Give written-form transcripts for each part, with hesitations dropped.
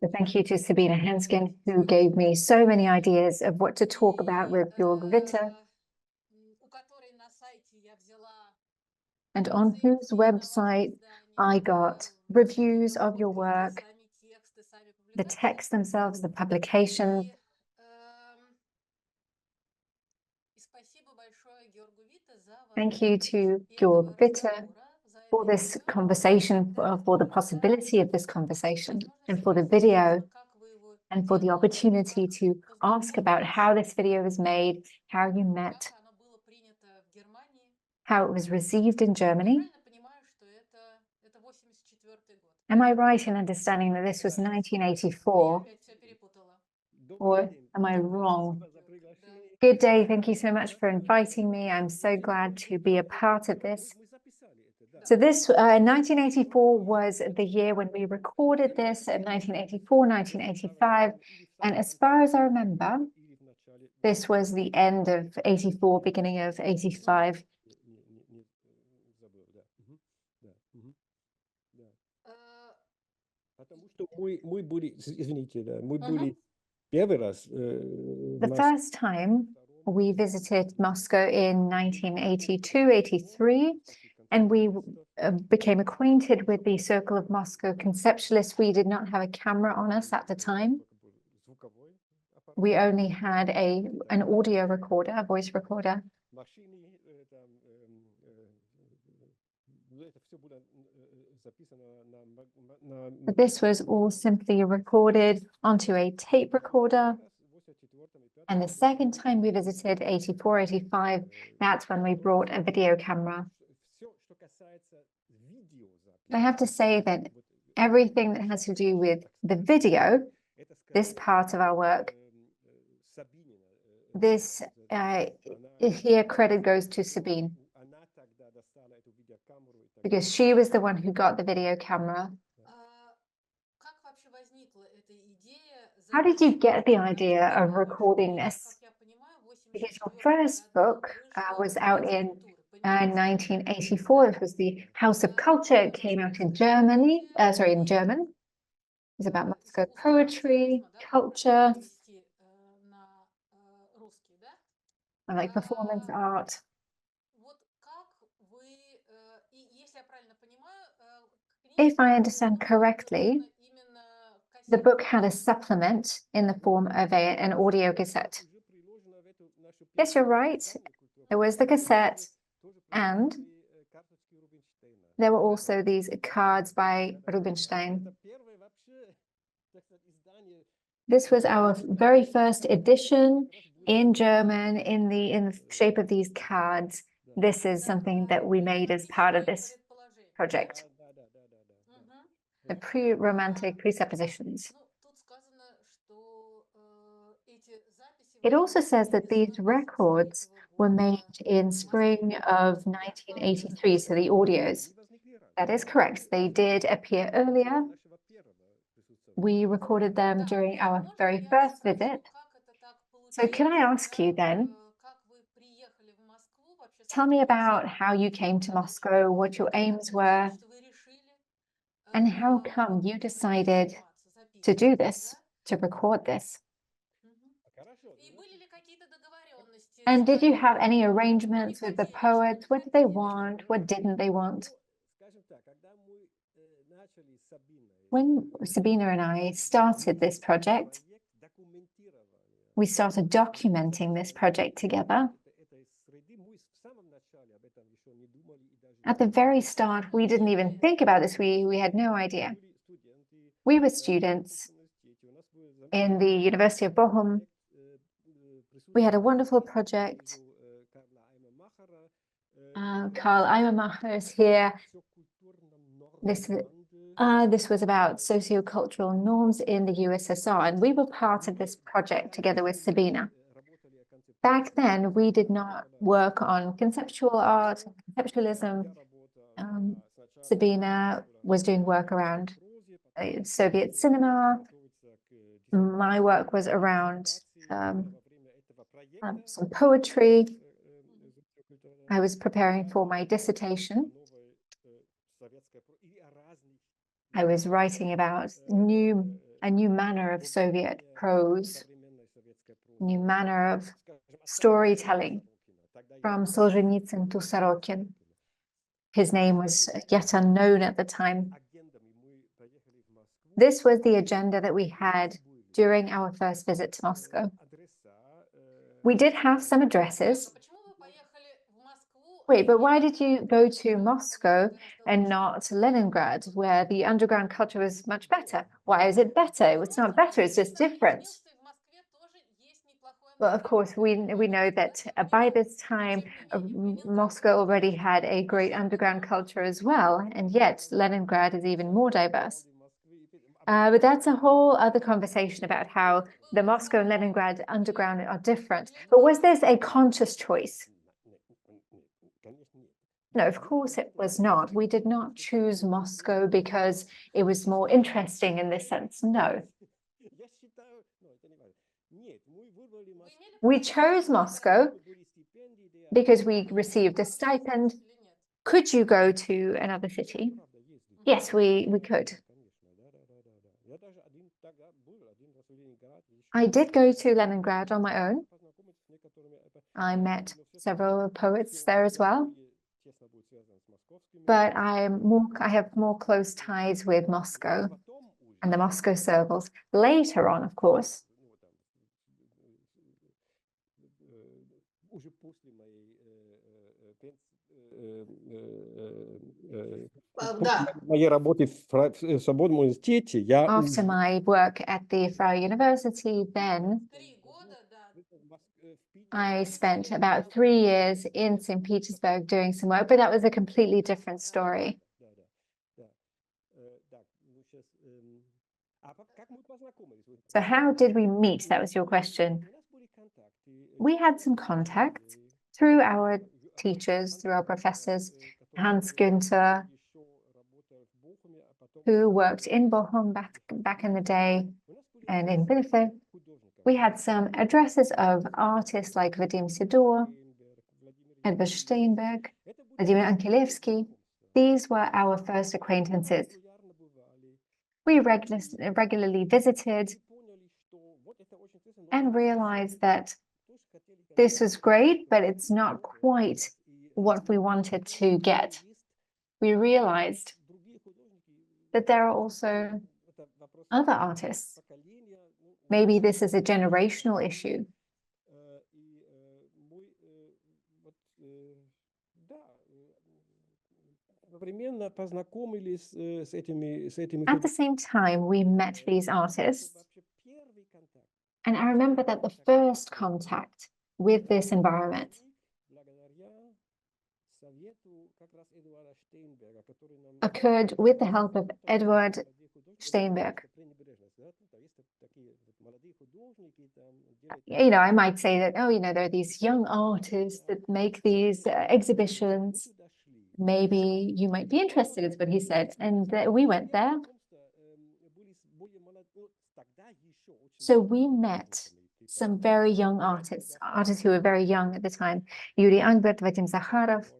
So thank you to Sabine Hänsgen, who gave me so many ideas of what to talk about with Georg Witte, and on whose website I got reviews of your work, the texts themselves, the publications. Thank you to Georg Witte for this conversation, for the possibility of this conversation, and for the video, and for the opportunity to ask about how this video was made, how you met, how it was received in Germany. Am I right in understanding that this was 1984? Or am I wrong? Good day. Thank you so much for inviting me. I'm so glad to be a part of this. So this 1984 was the year when we recorded this, 1984, 1985. And as far as I remember, this was the end of 84, beginning of 85. The first time we visited Moscow in 1982, 83, and we became acquainted with the Circle of Moscow Conceptualists. We did not have a camera on us at the time. We only had an audio recorder, a voice recorder. But this was all simply recorded onto a tape recorder. And the second time we visited, 84, 85, that's when we brought a video camera. I have to say that everything that has to do with the video, this part of our work, this here credit goes to Sabine, because she was the one who got the video camera. How did you get the idea of recording this? Because your first book was out in 1984. It was the House of Culture. It came out in Germany. In German. It was about Moscow poetry, culture, and like performance art. If I understand correctly, the book had a supplement in the form of an audio cassette. Yes, you're right. There was the cassette, and there were also these cards by Rubinstein. This was our very first edition in German, in the shape of these cards. This is something that we made as part of this project. The pre-romantic presuppositions. It also says that these records were made in spring of 1983, so the audios. That is correct. They did appear earlier. We recorded them during our very first visit. So can I ask you then, tell me about how you came to Moscow, what your aims were, and how come you decided to do this, to record this? And did you have any arrangements with the poets? What did they want? What didn't they want? When Sabine and I started this project, we started documenting this project together. At the very start, we didn't even think about this. We had no idea. We were students in the University of Bochum. We had a wonderful project. Karl Eimermacher is here. This was about sociocultural norms in the USSR, and we were part of this project together with Sabine. Back then, we did not work on conceptual art, conceptualism. Sabine was doing work around Soviet cinema. My work was around some poetry. I was preparing for my dissertation. I was writing about a new manner of Soviet prose, new manner of storytelling from Solzhenitsyn to Sorokin. His name was yet unknown at the time. This was the agenda that we had during our first visit to Moscow. We did have some addresses. Wait, but why did you go to Moscow and not Leningrad, where the underground culture was much better? Why is it better? It's not better, it's just different. Well, of course, we know that by this time, Moscow already had a great underground culture as well, and yet Leningrad is even more diverse. But that's a whole other conversation about how the Moscow and Leningrad underground are different. But was this a conscious choice? No, of course it was not. We did not choose Moscow because it was more interesting in this sense. No. We chose Moscow because we received a stipend. Could you go to another city? Yes, we could. I did go to Leningrad on my own. I met several poets there as well. But I have more close ties with Moscow and the Moscow circles. Later on, of course, after my work at the Freie University, then I spent about 3 years in St. Petersburg doing some work, but that was a completely different story. So how did we meet? That was your question. We had some contact through our teachers, through our professors, Hans Günther, who worked in Bochum back in the day, and in Bielefeld. We had some addresses of artists like Vadim Sidor, Edward Steinberg, Vladimir Ankelevsky. These were our first acquaintances. We regularly visited and realized that this was great, but it's not quite what we wanted to get. We realized that there are also other artists. Maybe this is a generational issue. At the same time, we met these artists. And I remember that the first contact with this environment occurred with the help of Edward Steinberg. I might say that, there are these young artists that make these exhibitions. Maybe you might be interested, is what he said. And we went there. So we met some very young artists who were very young at the time. Yuri Angbert, Vadim Zakharov,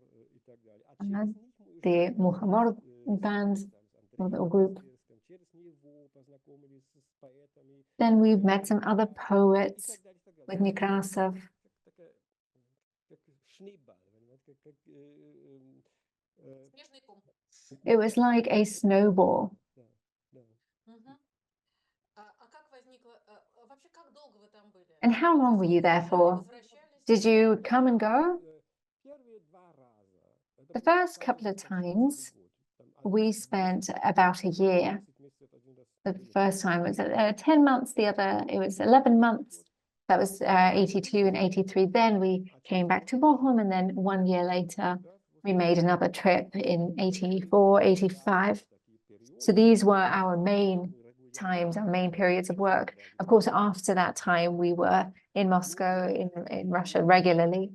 the Muhammed band or group. Then we've met some other poets with Nekrasov. It was like a snowball. And how long were you there for? Did you come and go? The first couple of times, we spent about a year. The first time was 10 months, the other, it was 11 months. That was 82 and 83. Then we came back to Bochum, and then 1 year later, we made another trip in 84, 85. So these were our main times, our main periods of work. Of course, after that time, we were in Moscow, in Russia regularly.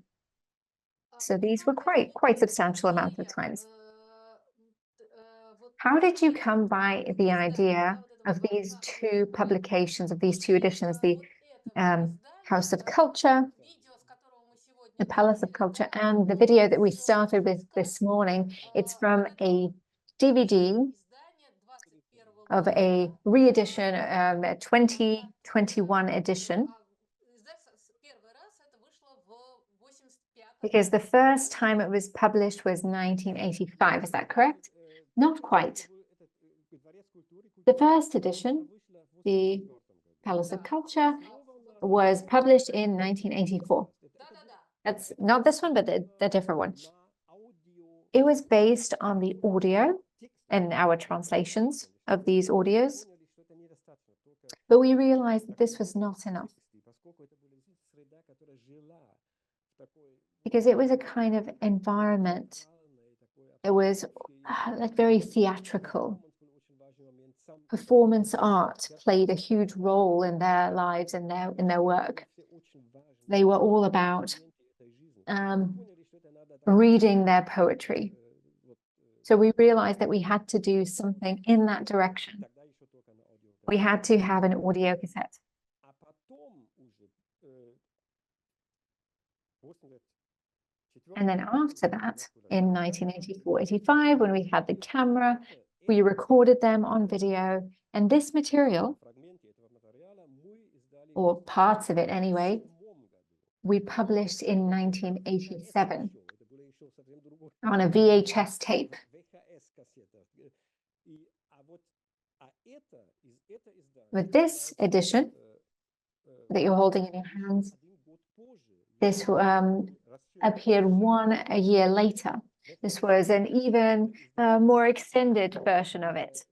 So these were quite substantial amounts of times. How did you come by the idea of these two publications, of these two editions, the House of Culture, the Palace of Culture, and the video that we started with this morning? It's from a DVD of a re-edition, a 2021 edition. Because the first time it was published was 1985, is that correct? Not quite. The first edition, the Palace of Culture, was published in 1984. That's not this one, but the different one. It was based on the audio and our translations of these audios. But we realized that this was not enough, because it was a kind of environment. It was like very theatrical. Performance art played a huge role in their lives and in their work. They were all about reading their poetry. So we realized that we had to do something in that direction. We had to have an audio cassette. And then after that, in 1984-85, when we had the camera, we recorded them on video. And this material, or parts of it anyway, we published in 1987 on a VHS tape. With this edition that you're holding in your hands, this appeared a year later. This was an even more extended version of it.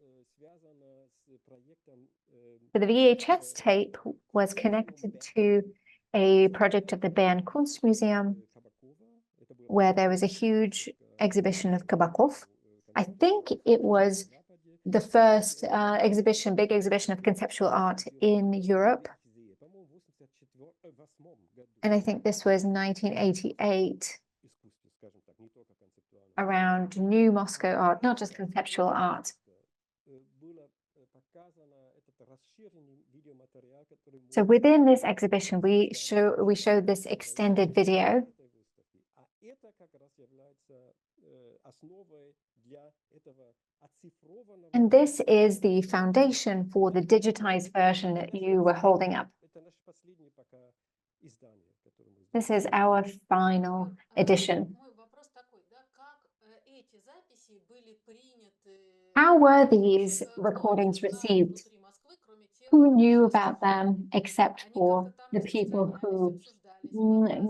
So the VHS tape was connected to a project of the Bern Kunstmuseum, where there was a huge exhibition of Kabakov. I think it was the first big exhibition of conceptual art in Europe. And I think this was 1988, around new Moscow art, not just conceptual art. So within this exhibition, we showed this extended video. And this is the foundation for the digitized version that you were holding up. This is our final edition. How were these recordings received? Who knew about them except for the people who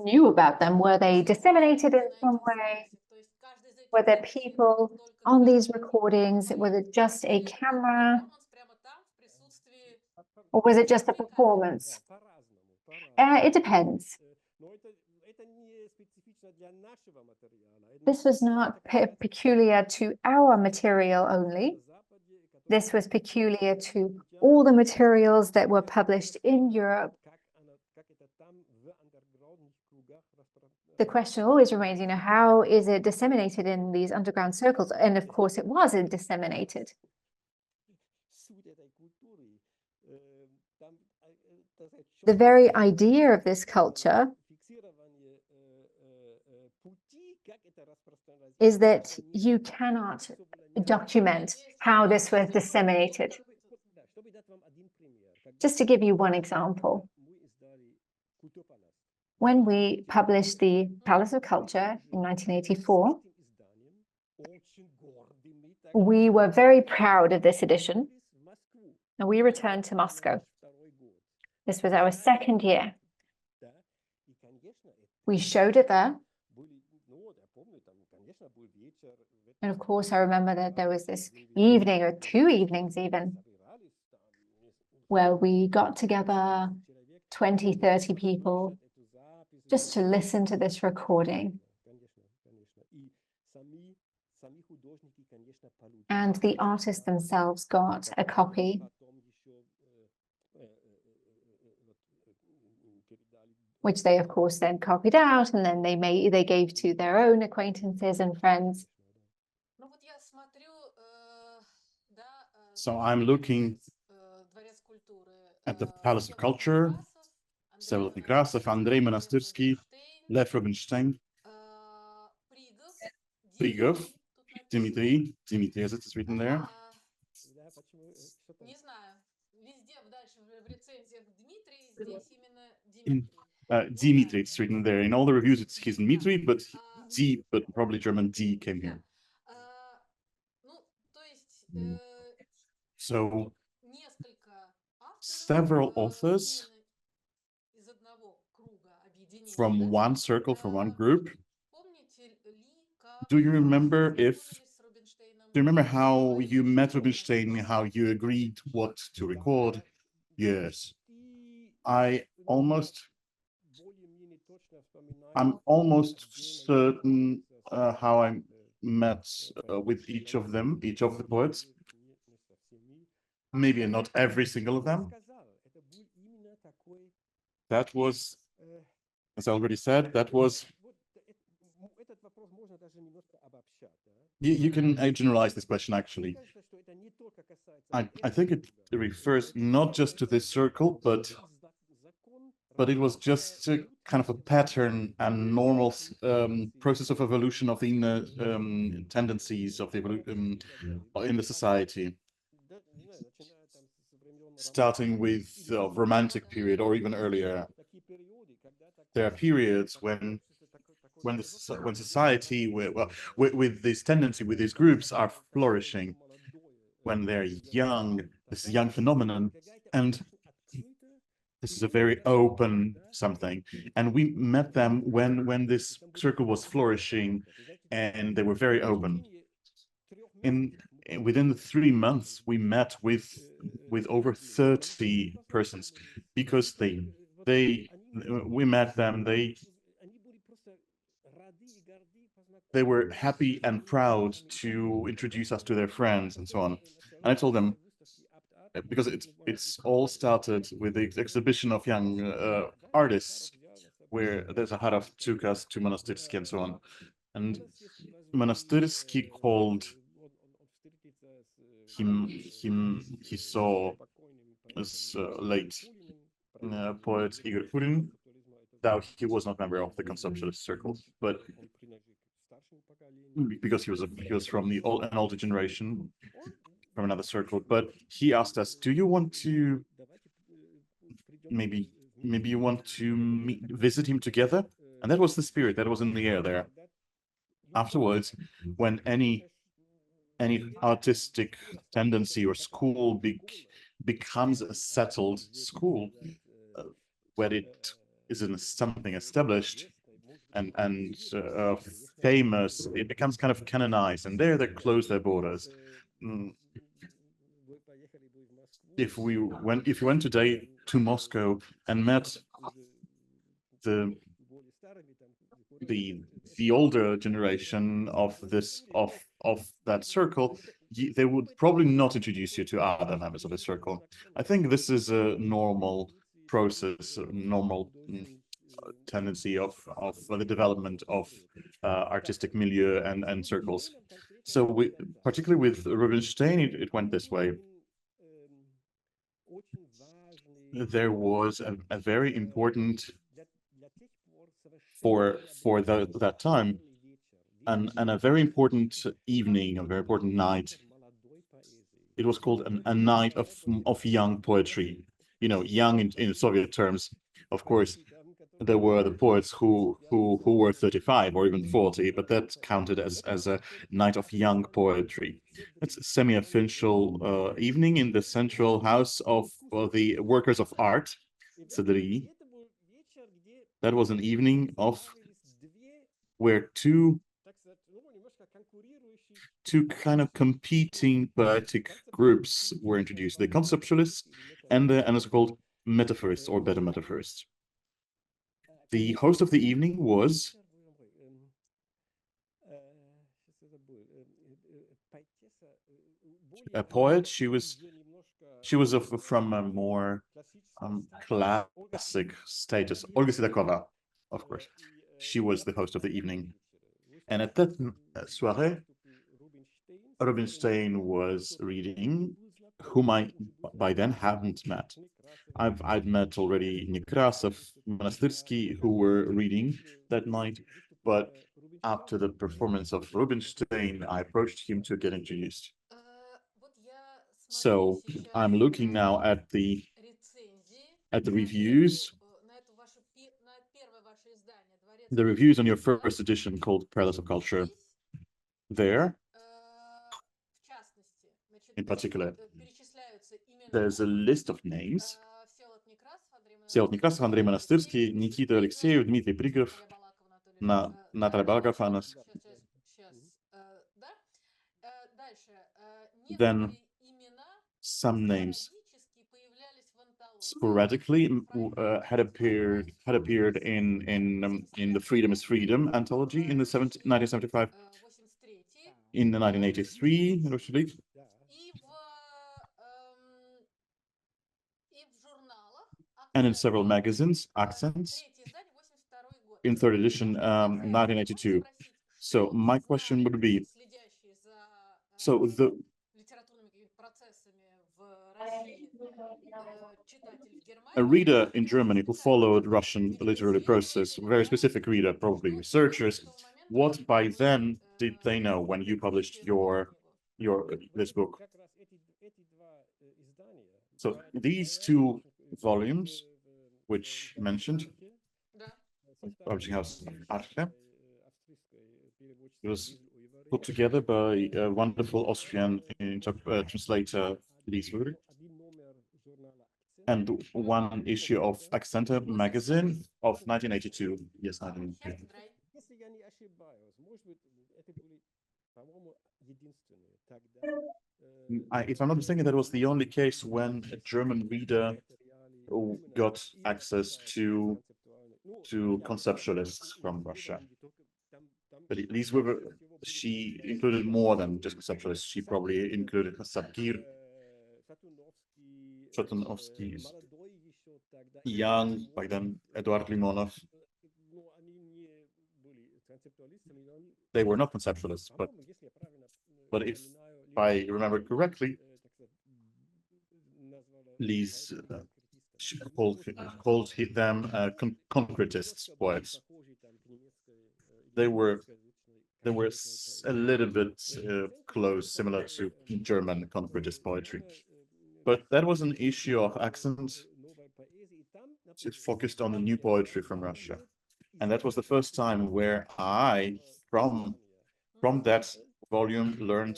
knew about them? Were they disseminated in some way? Were there people on these recordings? Was it just a camera? Or was it just a performance? It depends. This was not peculiar to our material only. This was peculiar to all the materials that were published in Europe. The question always remains, how is it disseminated in these underground circles? And of course, it was disseminated. The very idea of this culture is that you cannot document how this was disseminated. Just to give you one example, when we published the Palace of Culture in 1984, we were very proud of this edition, and we returned to Moscow. This was our second year. We showed it there. And of course, I remember that there was this evening, or 2 evenings even, where we got together 20, 30 people just to listen to this recording. And the artists themselves got a copy, which they, of course, then copied out, and then they gave to their own acquaintances and friends. So I'm looking at the Palace of Culture, Vsevolod Nekrasov, Andrei Monastyrsky, Lev Rubinstein, Prigov, Dmitri, as it is written there. Dmitri, it's written there. In all the reviews, it's his Dmitri, but D, but probably German D came here. So several authors from one circle, from one group. Do you remember how you met Rubinstein, how you agreed what to record? Yes. I'm almost certain how I met with each of them, each of the poets. Maybe not every single of them. That was, as I already said, that was. You can generalize this question, actually. I think it refers not just to this circle, but it was just a kind of a pattern and normal process of evolution of the inner tendencies of the in the society, starting with the romantic period or even earlier. There are periods when society, with this tendency, with these groups, are flourishing, when they're young. This is a young phenomenon, and this is a very open something. And we met them when this circle was flourishing, and they were very open. Within the 3 months, we met with over 30 persons, because we met them. They were happy and proud to introduce us to their friends and so on. And I told them, because it's all started with the exhibition of young artists, where there's a Harov took us to Monastyrsky and so on. And Monastyrsky called him, he saw as late poet Igor Kurin, though he was not a member of the conceptualist circle, but because he was from an older generation, from another circle. But he asked us, do you want to maybe you want to visit him together? And that was the spirit that was in the air there. Afterwards, when any artistic tendency or school becomes a settled school, where it is in something established and famous, it becomes kind of canonized, and there they close their borders. If you went today to Moscow and met the older generation of that circle, they would probably not introduce you to other members of the circle. I think this is a normal process, a normal tendency of the development of artistic milieu and circles. So particularly with Rubinstein, it went this way. There was a very important for that time, and a very important evening, a very important night. It was called a night of young poetry. You know, young in Soviet terms. Of course, there were the poets who were 35 or even 40, but that counted as a night of young poetry. It's a semi-official evening in the central house of the workers of art, CDRI. That was an evening where two kind of competing poetic groups were introduced: the conceptualists and it's called metaphorists or better metaphorists. The host of the evening was a poet. She was from a more classic status. Olga Sidakova, of course. She was the host of the evening. And at that soirée, Rubinstein was reading, whom I by then hadn't met. I'd met already Nekrasov, Monastyrsky, who were reading that night, but after the performance of Rubinstein, I approached him to get introduced. So I'm looking now at the reviews. The reviews on your first edition called Palace of Culture. There, in particular, there's a list of names. Vsevolod Nekrasov, Andrei Monastyrsky, Nikita Alexeyev, Dmitri Prigov, Natalia Balagafanas. Then some names sporadically had appeared in the Freedom is Freedom anthology in the 1975, in the 1983, and in several magazines, Accents, in third edition, 1982. So my question would be, so a reader in Germany who followed Russian literary process, a very specific reader, probably researchers, what by then did they know when you published this book? So these two volumes, which mentioned, Publishing House Arche, it was put together by a wonderful Austrian translator, Lev Rubinstein, and one issue of Accenter magazine of 1982. Yes, 1982. If I'm not mistaken, that was the only case when a German reader got access to conceptualists from Russia. But at least she included more than just conceptualists. She probably included Sapir, Shatunovsky, young, by then, Eduard Limonov. They were not conceptualists, but if I remember correctly, Lee's called them concretists, poets. They were a little bit close, similar to German concretist poetry. But that was an issue of accent. It focused on the new poetry from Russia. And that was the first time where I, from that volume, learned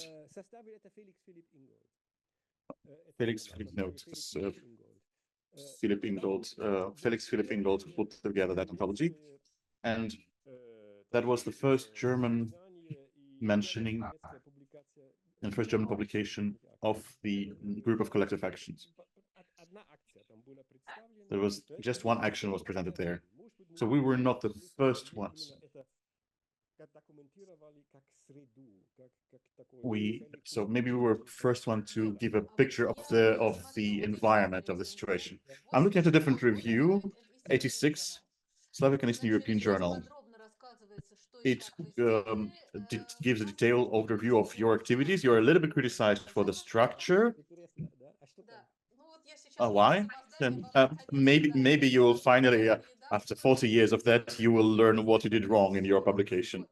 Felix Philipp Ingold put together that anthology. And that was the first German mentioning and first German publication of the group of collective actions. There was just one action was presented there. So we were not the first ones. So maybe we were first one to give a picture of the environment of the situation. I'm looking at a different review, 86, Slavic and Eastern European Journal. It gives a detailed overview of your activities. You're a little bit criticized for the structure. Why? Then maybe you will finally, after 40 years of that, you will learn what you did wrong in your publication.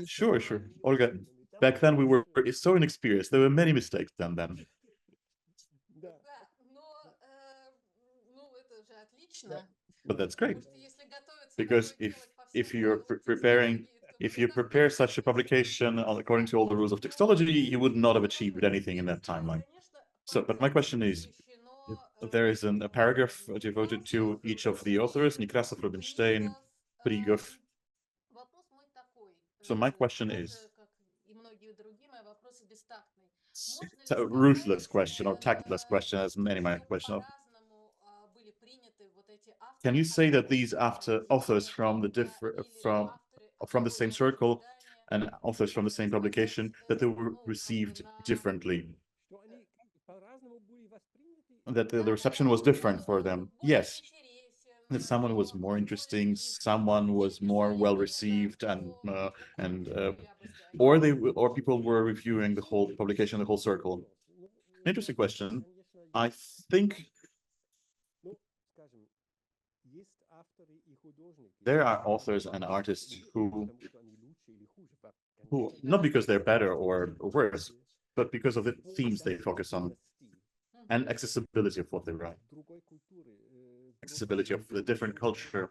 Sure. Olga, back then we were so inexperienced. There were many mistakes done then. But that's great, because if you prepare such a publication according to all the rules of textology, you would not have achieved anything in that timeline. So, but my question is, there is a paragraph devoted to each of the authors, Nekrasov, Rubinstein, Prigov. So my question is, it's a ruthless question or tactless question, as many of my questions. Can you say that these authors from the same circle and authors from the same publication, that they were received differently? That the reception was different for them? Yes. That someone was more interesting, someone was more well received, or people were reviewing the whole publication, the whole circle. Interesting question. I think there are authors and artists who who, not because they're better or worse, but because of the themes they focus on and accessibility of what they write. Accessibility of the different culture,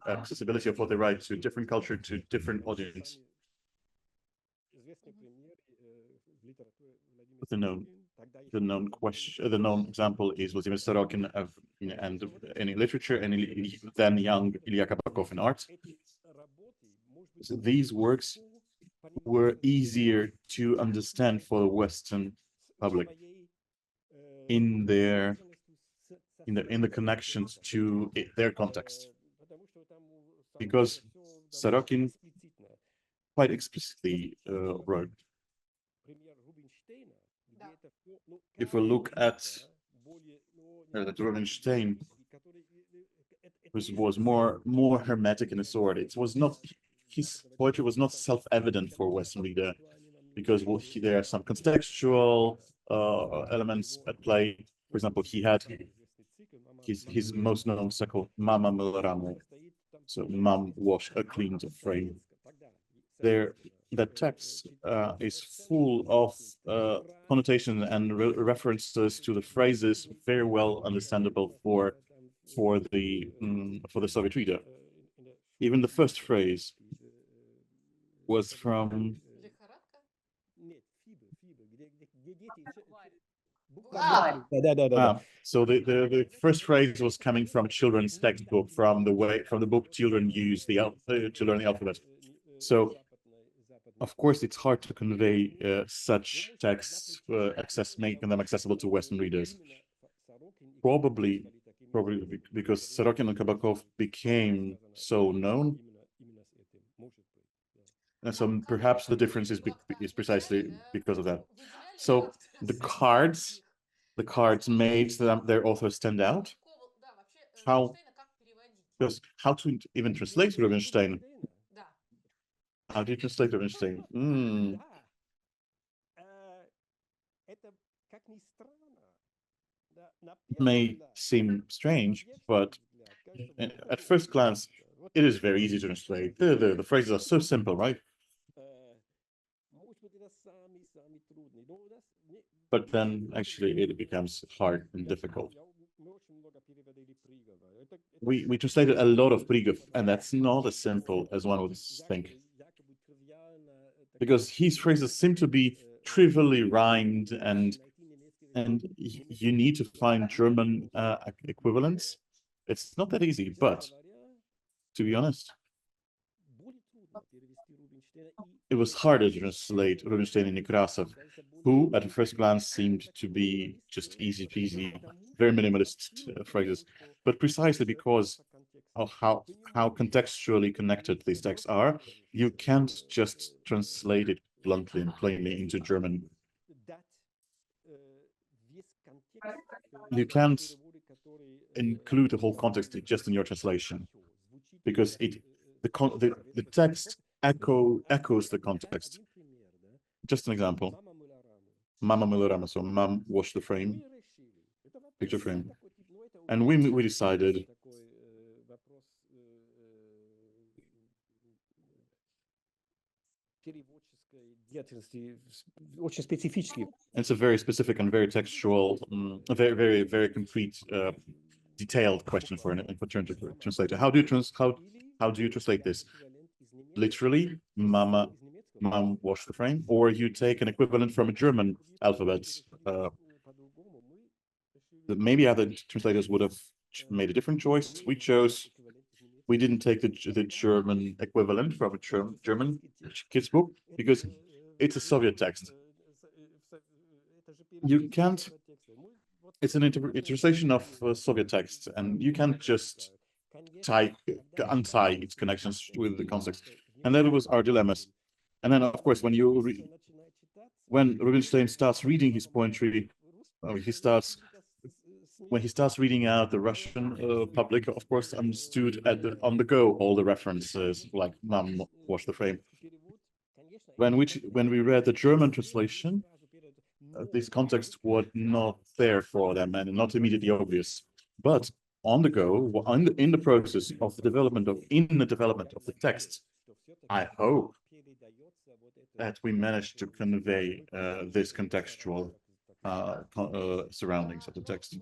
accessibility of what they write to different culture, to different audience. The known example is Vladimir Sorokin and in literature, and then young Ilya Kabakov in art. So these works were easier to understand for the Western public in the connections to their context, because Sorokin quite explicitly wrote. If we look at Rubinstein, was more hermetic in his sword. It was not, his poetry was not self-evident for Western reader, because there are some contextual elements at play. For example, he had his most known cycle, Mama Miloramo, so Mom wash a cleaned frame. That text is full of connotation and references to the phrases, very well understandable for the Soviet reader. Even the first phrase was from so the first phrase was coming from a children's textbook, from the book children use to learn the alphabet. So of course it's hard to convey such texts, making them accessible to Western readers. Probably because Sorokin and Kabakov became so known, and so perhaps the difference is precisely because of that. So the cards made their authors stand out. How to even translate Rubinstein? How do you translate Rubinstein? It may seem strange, but at first glance, it is very easy to translate. The phrases are so simple, right? But then actually it becomes hard and difficult. We translated a lot of Prigov, and that's not as simple as one would think, because his phrases seem to be trivially rhymed, and you need to find German equivalents. It's not that easy, but to be honest, it was harder to translate Rubinstein and Nekrasov, who at first glance seemed to be just easy peasy, very minimalist phrases, but precisely because of how contextually connected these texts are, you can't just translate it bluntly and plainly into German. You can't include the whole context just in your translation, because the text echoes the context. Just an example: Mama Milorama, so Mom washed the frame, picture frame, and we decided it's a very specific and very textual, a very, very concrete, detailed question for an translator. How do you translate this? Literally, Mom washed the frame, or you take an equivalent from a German alphabet. Maybe other translators would have made a different choice. We didn't take the German equivalent from a German kids book, because it's a Soviet text. You can't. It's an translation of Soviet text, and you can't just untie its connections with the context. And that was our dilemmas. And then, of course, when Rubinstein starts reading his poetry, when he starts reading out, the Russian public, of course, understood on the go all the references, like Mom washed the frame. When we read the German translation, this context was not there for them and not immediately obvious. But on the go, in the process of the development of the text, I hope that we managed to convey this contextual surroundings of the text.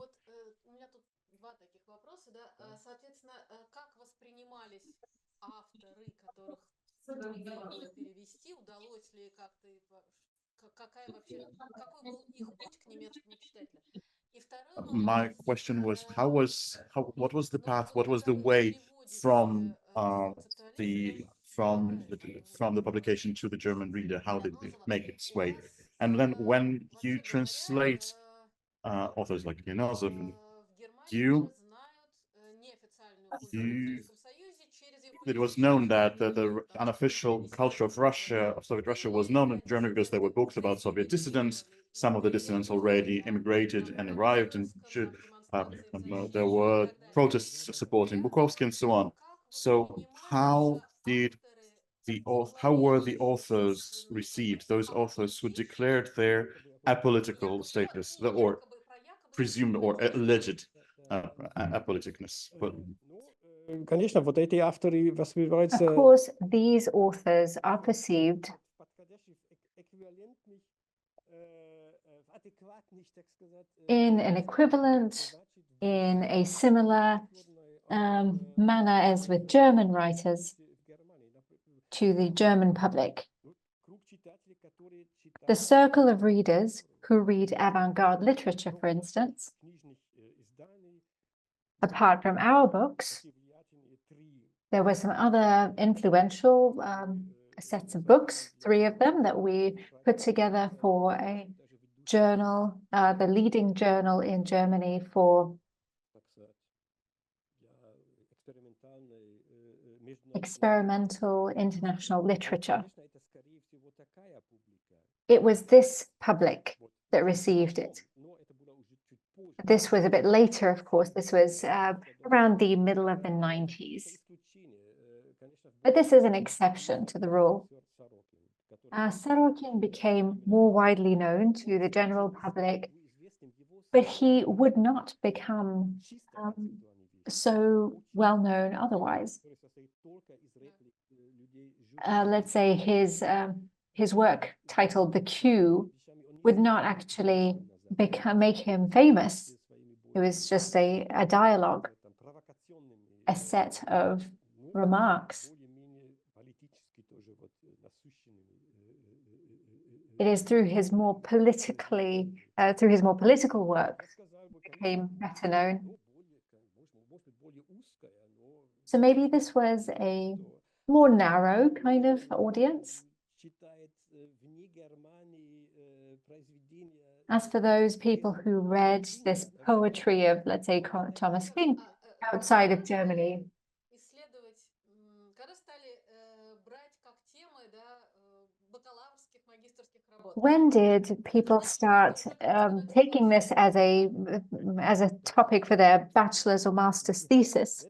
My question was, what was the path, what was the way from the publication to the German reader? How did it make its way? And then when you translate authors like Leonozov, it was known that the unofficial culture of Russia, of Soviet Russia, was known in Germany because there were books about Soviet dissidents. Some of the dissidents already immigrated and arrived, and there were protests supporting Bukovsky and so on. So how were the authors received? Those authors who declared their apolitical status, or presumed or alleged apoliticness. Of course, these authors are perceived in an equivalent, in a similar manner as with German writers to the German public. The circle of readers who read avant-garde literature, for instance, apart from our books, there were some other influential sets of books, 3 of them, that we put together for a journal, the leading journal in Germany for experimental international literature. It was this public that received it. This was a bit later, of course. This was around the middle of the 90s. But this is an exception to the rule. Sorokin became more widely known to the general public, but he would not become so well known otherwise. Let's say his work titled The Q would not actually make him famous. It was just a dialogue, a set of remarks. It is through his more political work became better known. So maybe this was a more narrow kind of audience. As for those people who read this poetry of, let's say, Thomas King outside of Germany, when did people start taking this as a topic for their bachelor's or master's thesis?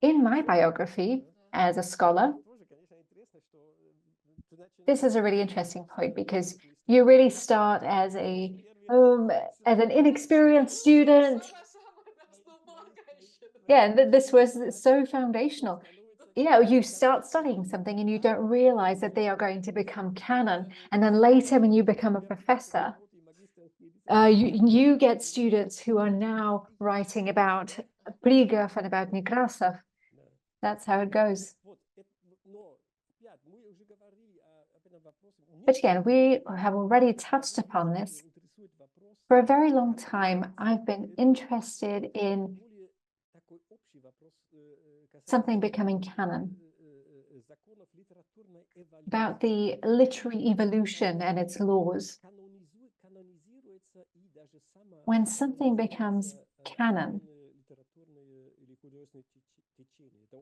In my biography as a scholar, this is a really interesting point, because you really start as an inexperienced student. Yeah, this was so foundational. You know, you start studying something and you don't realize that they are going to become canon. And then later, when you become a professor, you get students who are now writing about Prigov and about Nekrasov. That's how it goes. But again, we have already touched upon this. For a very long time, I've been interested in something becoming canon, about the literary evolution and its laws. When something becomes canon,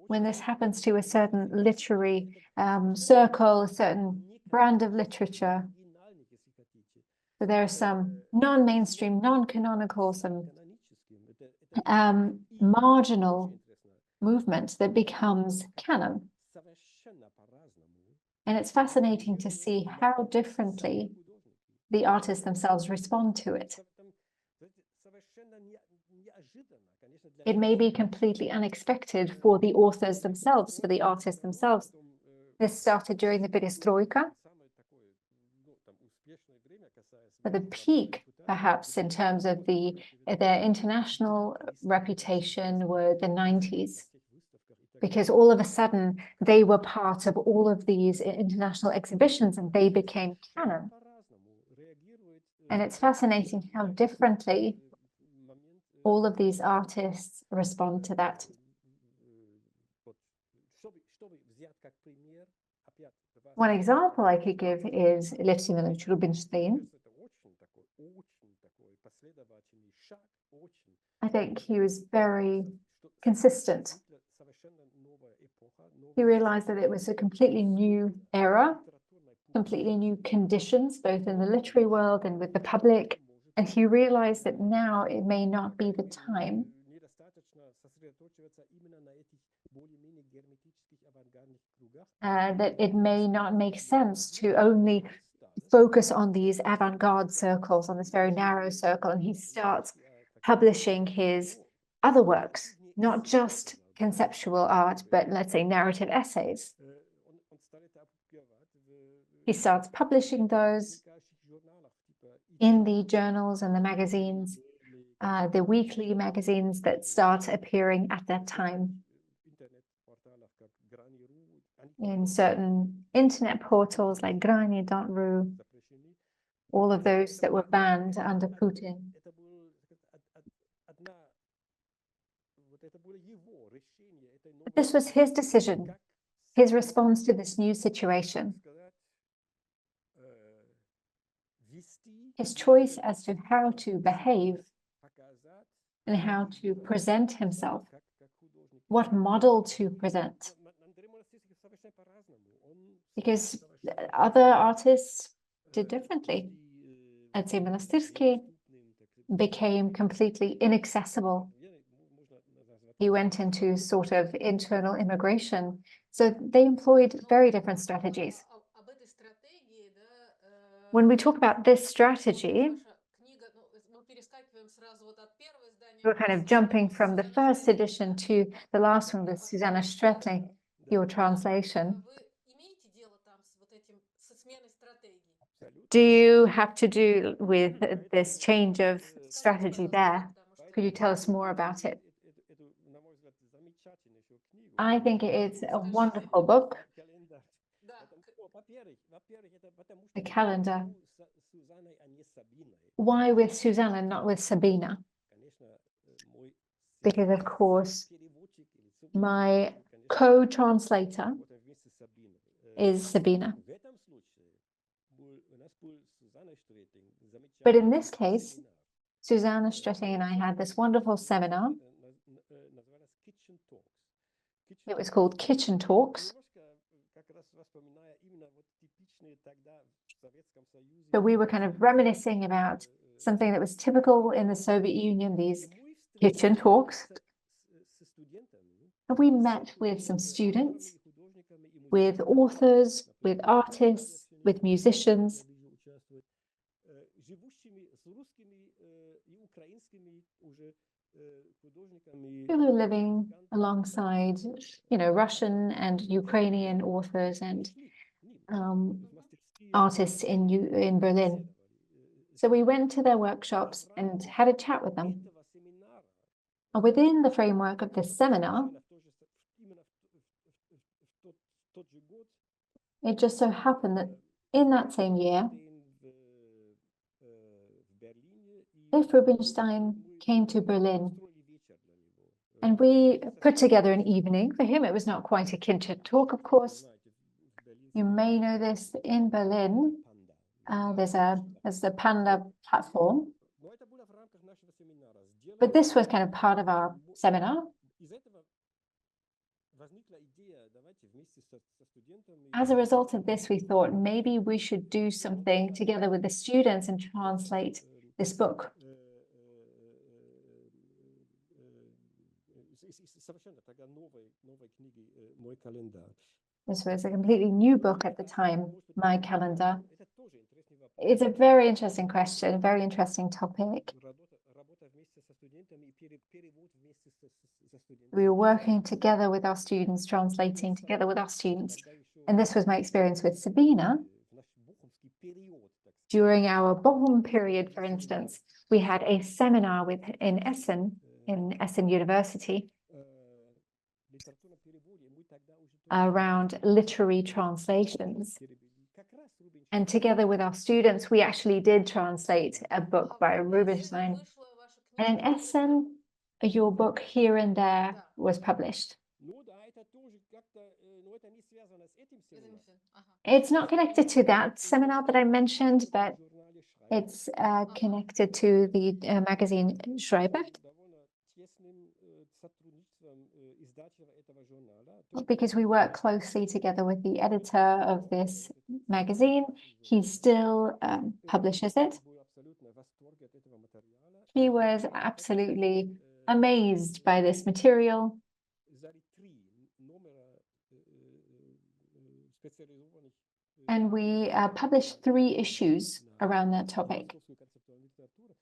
when this happens to a certain literary circle, a certain brand of literature, so there are some non-mainstream, non-canonical, some marginal movement that becomes canon. And it's fascinating to see how differently the artists themselves respond to it. It may be completely unexpected for the authors themselves, for the artists themselves. This started during the Perestroika. But the peak, perhaps, in terms of their international reputation were the 90s, because all of a sudden they were part of all of these international exhibitions and they became canon. And it's fascinating how differently all of these artists respond to that. One example I could give is Lev Rubinstein. I think he was very consistent. He realized that it was a completely new era, completely new conditions, both in the literary world and with the public. And he realized that now it may not be the time that it may not make sense to only focus on these avant-garde circles, on this very narrow circle. And he starts publishing his other works, not just conceptual art, but let's say narrative essays. He starts publishing those in the journals and the magazines, the weekly magazines that start appearing at that time in certain internet portals like grani.ru, all of those that were banned under Putin. But this was his decision, his response to this new situation, his choice as to how to behave and how to present himself, what model to present. Because other artists did differently. Let's say Monastyrsky became completely inaccessible. He went into sort of internal immigration. So they employed very different strategies. When we talk about this strategy, we're kind of jumping from the first edition to the last one with Susanna Stretling, your translation. Do you have to do with this change of strategy there? Could you tell us more about it? I think it's a wonderful book. The calendar. Why with Susanna and not with Sabina? Because, of course, my co-translator is Sabina. But in this case, Susanna Stretling and I had this wonderful seminar. It was called Kitchen Talks. So we were kind of reminiscing about something that was typical in the Soviet Union, these kitchen talks. And we met with some students, with authors, with artists, with musicians. Who were living alongside, Russian and Ukrainian authors and artists in Berlin. So we went to their workshops and had a chat with them. And within the framework of this seminar, it just so happened that in that same year, Lev Rubinstein came to Berlin. And we put together an evening. For him, it was not quite a kitchen talk, of course. You may know this, in Berlin, there's the Panda platform. But this was kind of part of our seminar. As a result of this, we thought maybe we should do something together with the students and translate this book. This was a completely new book at the time, My Calendar. It's a very interesting question, a very interesting topic. We were working together with our students, translating together with our students. And this was my experience with Sabine. During our Bochum period, for instance, we had a seminar in Essen University, around literary translations. And together with our students, we actually did translate a book by Rubinstein. And in Essen, your book Here and There was published. It's not connected to that seminar that I mentioned, but it's connected to the magazine Schreiber, because we work closely together with the editor of this magazine. He still publishes it. He was absolutely amazed by this material. And we published 3 issues around that topic,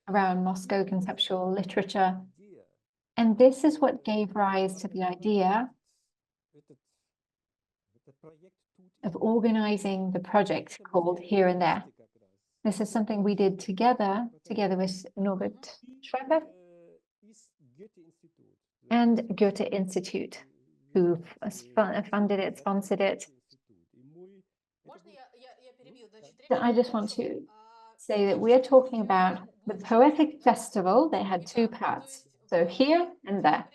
around Moscow conceptual literature. And this is what gave rise to the idea of organizing the project called Here and There. This is something we did together with Norbert Schreiber and Goethe Institute, who funded it, sponsored it. So I just want to say that we are talking about the Poetic Festival. They had 2 parts, so Here and There.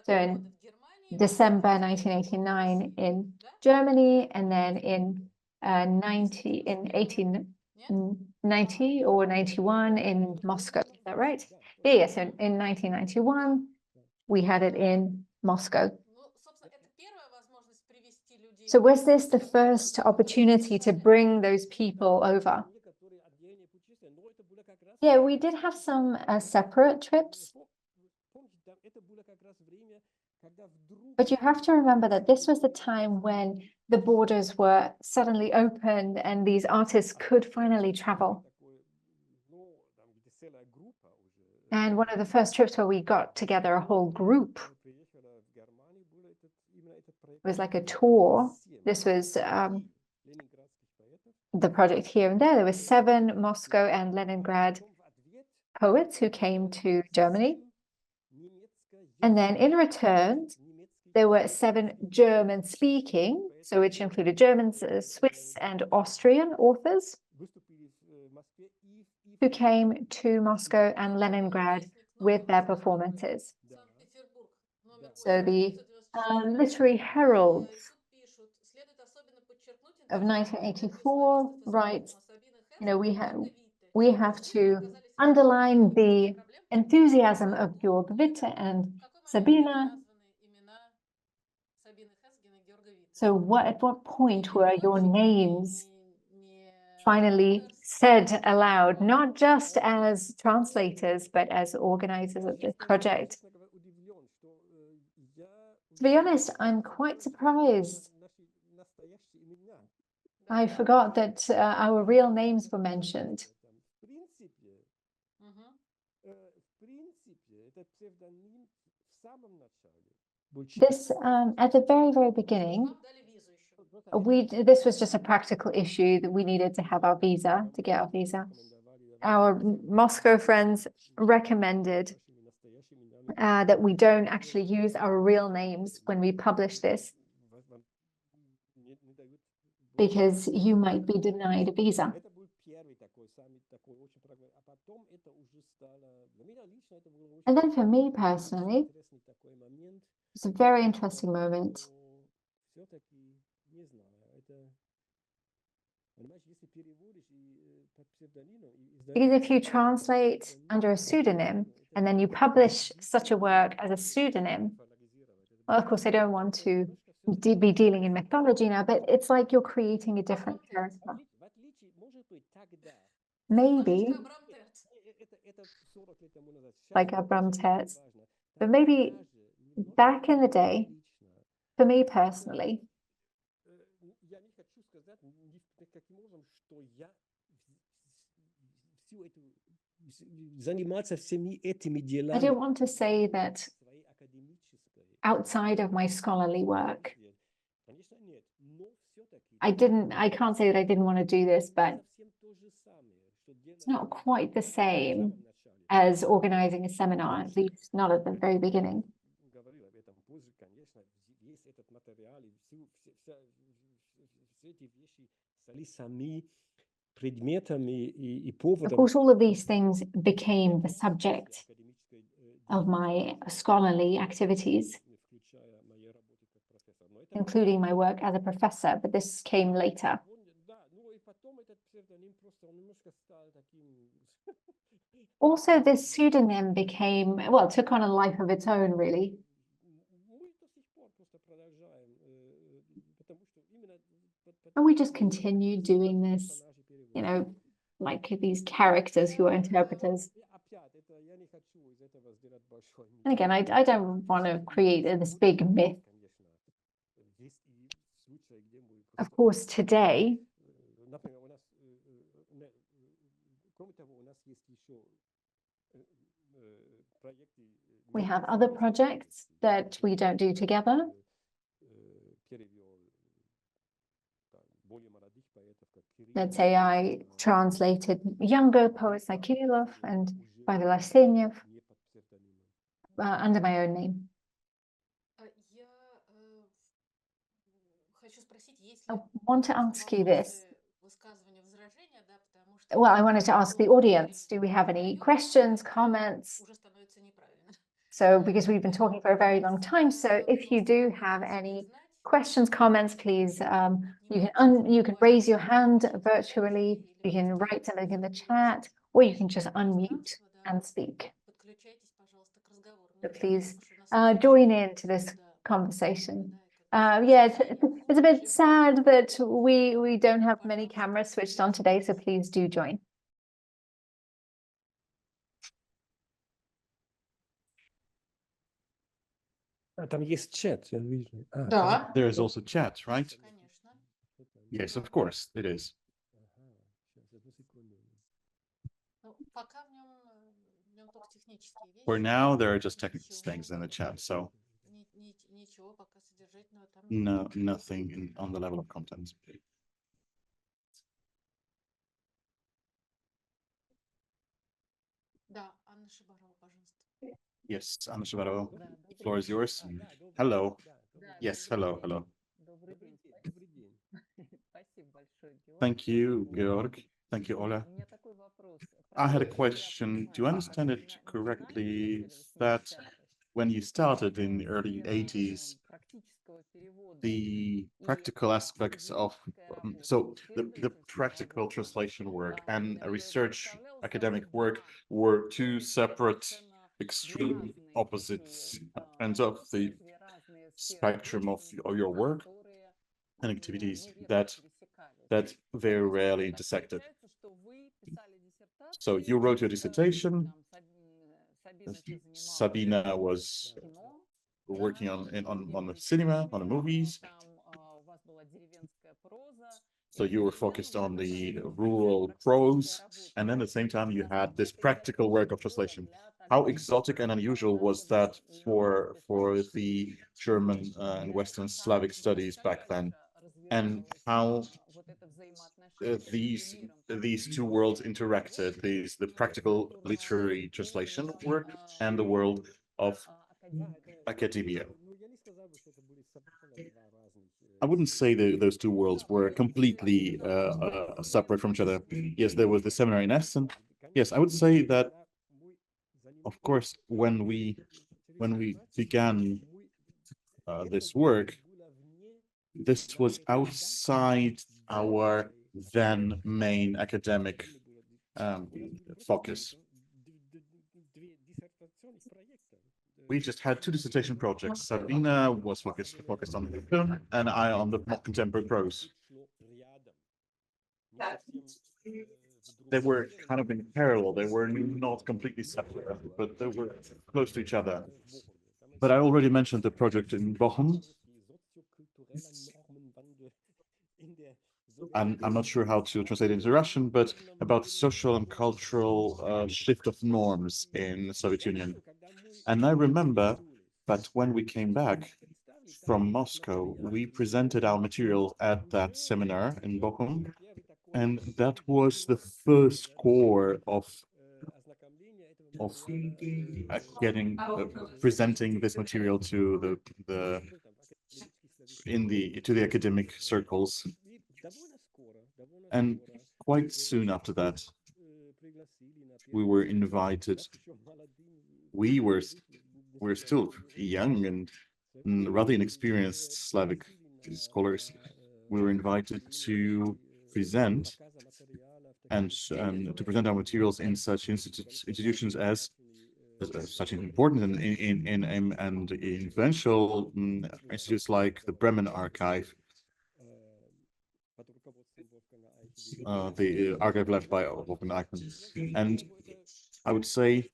So in December 1989 in Germany, and then in 1890 or 91 in Moscow. Is that right? Yeah, so in 1991, we had it in Moscow. So was this the first opportunity to bring those people over? Yeah, we did have some separate trips. But you have to remember that this was the time when the borders were suddenly opened and these artists could finally travel. And one of the first trips where we got together a whole group, it was like a tour. This was the project Here and There. There were 7 Moscow and Leningrad poets who came to Germany. And then in return, there were 7 German-speaking, so which included Germans, Swiss and Austrian authors, who came to Moscow and Leningrad with their performances. So the Literary Herald of 1984 writes, you know, we have to underline the enthusiasm of Georg Witte and Sabine. So at what point were your names finally said aloud, not just as translators, but as organizers of this project? To be honest, I'm quite surprised. I forgot that our real names were mentioned. This, at the very, very beginning, this was just a practical issue that we needed to have our visa, to get our visa. Our Moscow friends recommended that we don't actually use our real names when we publish this, because you might be denied a visa. And then for me personally, it's a very interesting moment. Because if you translate under a pseudonym and then you publish such a work as a pseudonym, well, of course, I don't want to be dealing in mythology now, but it's like you're creating a different character. Maybe, like Abram Terz, but maybe back in the day, for me personally, I don't want to say that outside of my scholarly work, I can't say that I didn't want to do this, but it's not quite the same as organizing a seminar, at least not at the very beginning. Of course, all of these things became the subject of my scholarly activities, including my work as a professor, but this came later. Also, this pseudonym took on a life of its own, really. And we just continued doing this, like these characters who are interpreters. And again, I don't want to create this big myth. Of course, today, we have other projects that we don't do together. Let's say I translated younger poets like Kirillov and Pavel Arsenyev under my own name. I want to ask you this. Well, I wanted to ask the audience, do we have any questions, comments? So, because we've been talking for a very long time, so if you do have any questions, comments, please, you can raise your hand virtually, you can write something in the chat, or you can just unmute and speak. So please join into this conversation. Yeah, it's a bit sad that we don't have many cameras switched on today, so please do join. There is also chat, right? Yes, of course, it is. For now, there are just technical things in the chat, so nothing on the level of content. Yes, Anna Shibaro, the floor is yours. Hello. Yes, hello. Thank you, Georg. Thank you, Ola. I had a question. Do you understand it correctly that when you started in the early 80s, the practical aspects of the practical translation work and a research academic work were two separate extreme opposites ends of the spectrum of your work and activities that very rarely intersected. So you wrote your dissertation. Sabine was working on the cinema, on the movies. So you were focused on the rural prose, and then at the same time you had this practical work of translation. How exotic and unusual was that for the German and Western Slavic studies back then, and how these two worlds interacted, the practical literary translation work and the world of academia? I wouldn't say that those two worlds were completely separate from each other. Yes, there was the seminary in Essen. Yes, I would say that, of course, when we began this work, this was outside our then main academic focus. We just had two dissertation projects. Sabine was focused on the film, and I on the contemporary prose. They were kind of in parallel. They were not completely separate, but they were close to each other. But I already mentioned the project in Bochum. I'm not sure how to translate it into Russian, but about social and cultural shift of norms in the Soviet Union. And I remember that when we came back from Moscow, we presented our material at that seminar in Bochum, and that was the first core of presenting this material to the academic circles. And quite soon after that, we were invited. We're still young and rather inexperienced Slavic scholars. We were invited to present and to present our materials in such institutions as such important and influential institutes like the Bremen Archive, the archive led by Wolfgang Eichmann. And I would say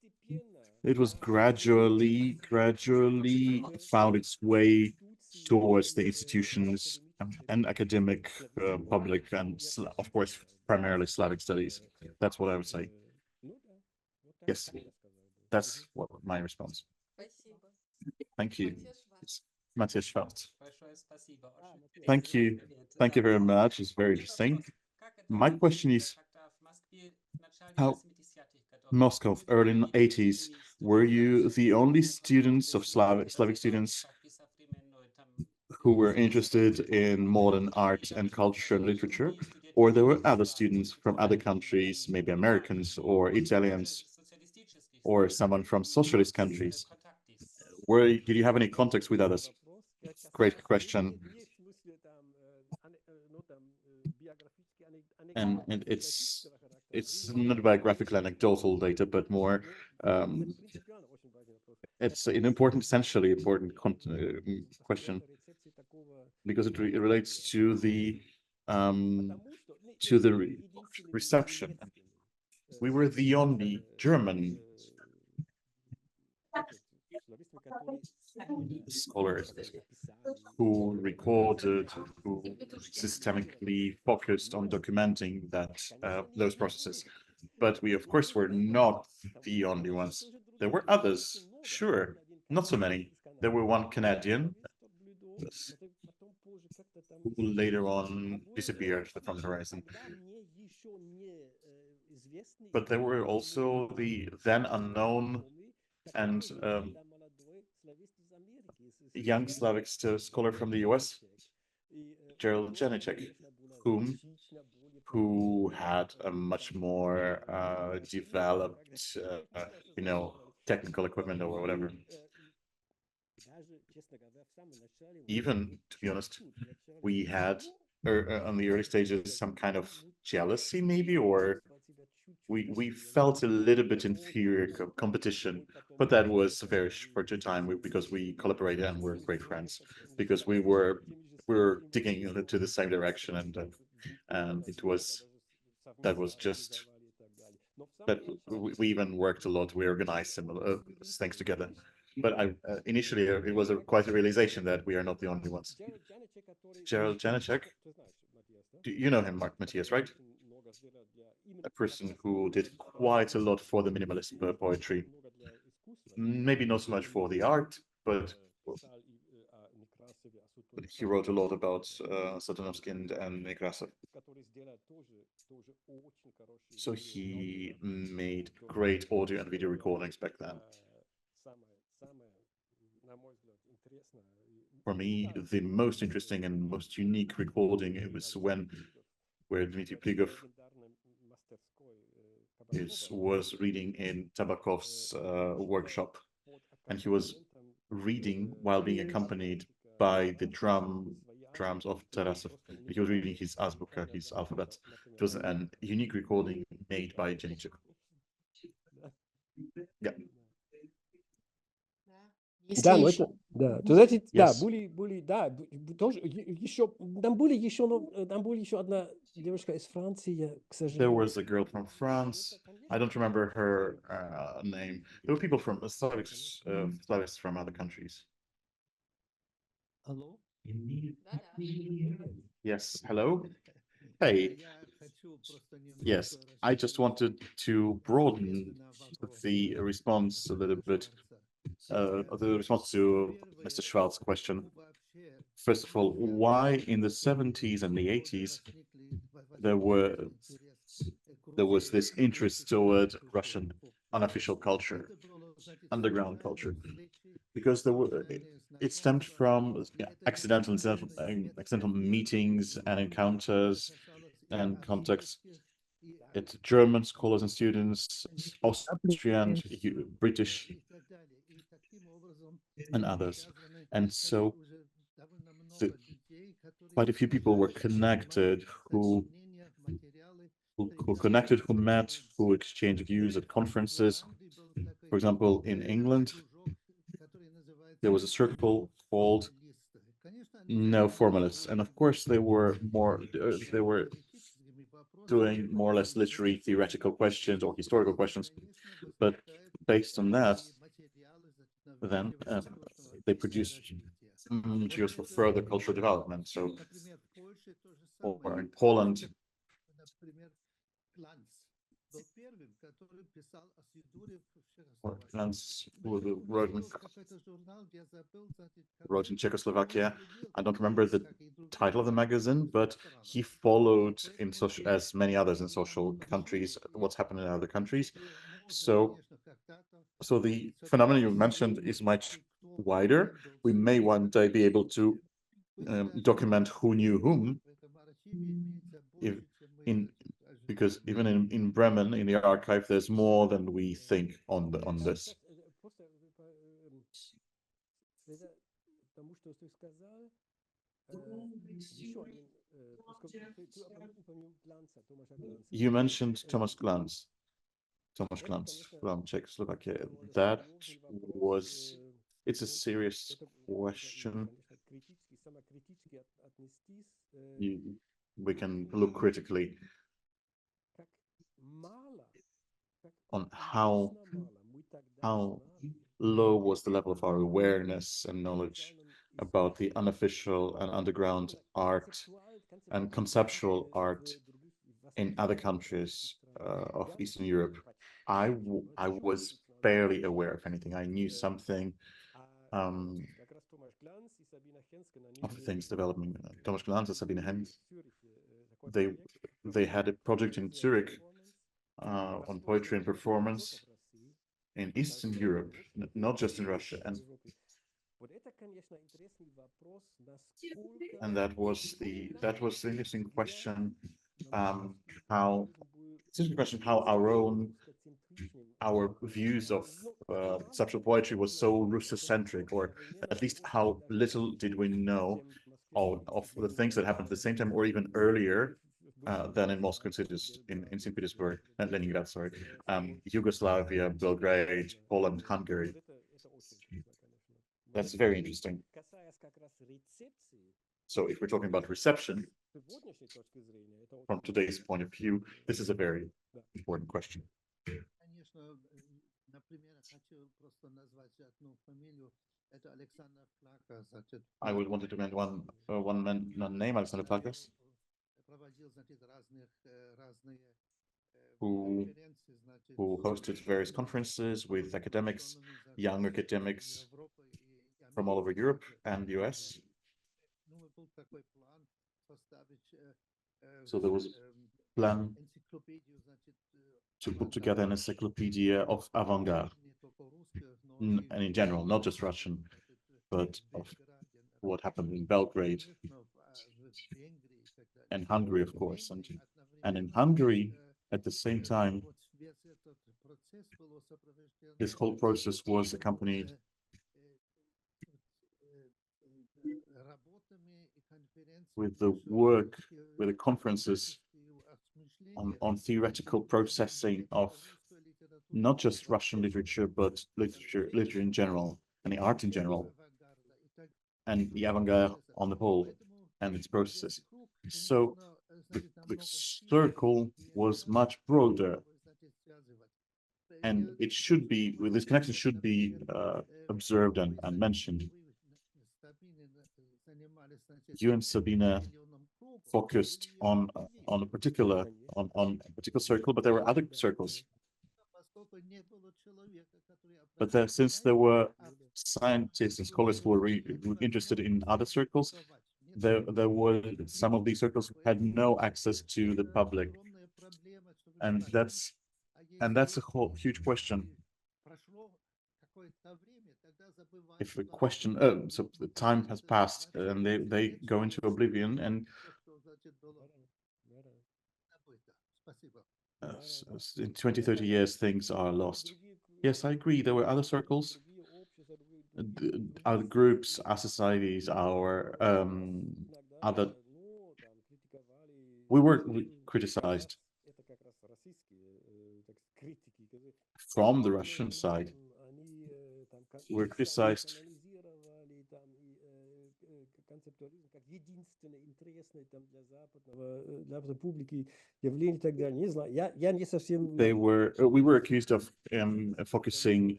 it was gradually found its way towards the institutions and academic public, and of course primarily Slavic studies. That's what I would say. Yes, that's what my response. Thank you. Matthias Schwarz. Thank you. Thank you very much. It's very interesting. My question is, how Moscow, early 80s, were you the only students of Slavic students who were interested in modern art and culture and literature, or there were other students from other countries, maybe Americans or Italians, or someone from socialist countries? Did you have any contacts with others? Great question. And it's not biographical anecdotal data, but more it's an important, essentially important question, because it relates to the reception. We were the only German scholars who recorded, who systemically focused on documenting those processes. But we, of course, were not the only ones. There were others, sure, not so many. There were one Canadian who later on disappeared from the horizon. But there were also the then unknown and young Slavic scholar from the US, Gerald Janicek, who had a much more developed, technical equipment or whatever. Even, to be honest, we had on the early stages some kind of jealousy, maybe, or we felt a little bit inferior competition, but that was a very short time because we collaborated and were great friends, because we were digging into the same direction, and that was just that we even worked a lot. We organized similar things together. But initially it was quite a realization that we are not the only ones. Gerald Janicek, do you know him, Matthias, right? A person who did quite a lot for the minimalist poetry. Maybe not so much for the art, but he wrote a lot about Satanovsky and Nekrasov. So he made great audio and video recordings back then. For me, the most interesting and most unique recording, it was where Dmitri Prigov was reading in Tabakov's workshop, and he was reading while being accompanied by the drums of Tarasov. He was reading his azbuka, his alphabet. It was a unique recording made by Janicek. Yeah. Да, но это, да. То знаете, да, Yes. да, тоже еще, там были еще одна девушка из Франции, я, к There сожалению. was a girl from France. I don't remember her name. There were people from Slavics from other countries. Hello? Yes, hello. Hey, yes, I just wanted to broaden the response a little bit, the response to Mr. Schwartz's question. First of all, why in the 70s and the 80s there was this interest toward Russian unofficial culture, underground culture? Because it stemmed from accidental meetings and encounters and contacts. It's German scholars and students, Austrian, British, and others. And so quite a few people were connected who connected, who met, who exchanged views at conferences. For example, in England, there was a circle called No Formalists, and of course they were doing more or less literary theoretical questions or historical questions, but based on that, then they produced materials for further cultural development. So, or in Poland, Glantz wrote in Czechoslovakia. I don't remember the title of the magazine, but he followed in social, as many others in social countries, what's happening in other countries. So the phenomenon you mentioned is much wider. We may one day be able to document who knew whom, because even in Bremen, in the archive, there's more than we think on this. You mentioned Thomas Glantz from Czechoslovakia. That was, it's a serious question. We can look critically on how low was the level of our awareness and knowledge about the unofficial and underground art and conceptual art in other countries of Eastern Europe. I was barely aware of anything. I knew something of the things developing. Thomas Glantz and Sabine Hänsgen, they had a project in Zurich on poetry and performance in Eastern Europe, not just in Russia, and that was the interesting question. How our views of conceptual poetry was so Russocentric, or at least how little did we know of the things that happened at the same time, or even earlier than in Moscow, in St. Petersburg and Leningrad, sorry, Yugoslavia, Belgrade, Poland, Hungary. That's very interesting. So if we're talking about reception, from today's point of view, this is a very important question. I would want to mention one name, Alexander Plakas, who hosted various conferences with academics, young academics from all over Europe and the US. So there was a plan to put together an encyclopedia of avant-garde, and in general, not just Russian, but of what happened in Belgrade and Hungary, of course. And in Hungary, at the same time, this whole process was accompanied with the work, with the conferences on theoretical processing of not just Russian literature, but literature in general, and the art in general, and the avant-garde on the whole, and its processes. So the circle was much broader, and it should be, with this connection should be observed and mentioned. You and Sabine focused on a particular circle, but there were other circles. But since there were scientists and scholars who were interested in other circles, there were some of these circles who had no access to the public, and that's a whole huge question. If the question, so the time has passed and they go into oblivion, and in 20, 30 years, things are lost. Yes, I agree. There were other circles, our groups, our societies, our other. We were criticized from the Russian side. We're criticized we were accused of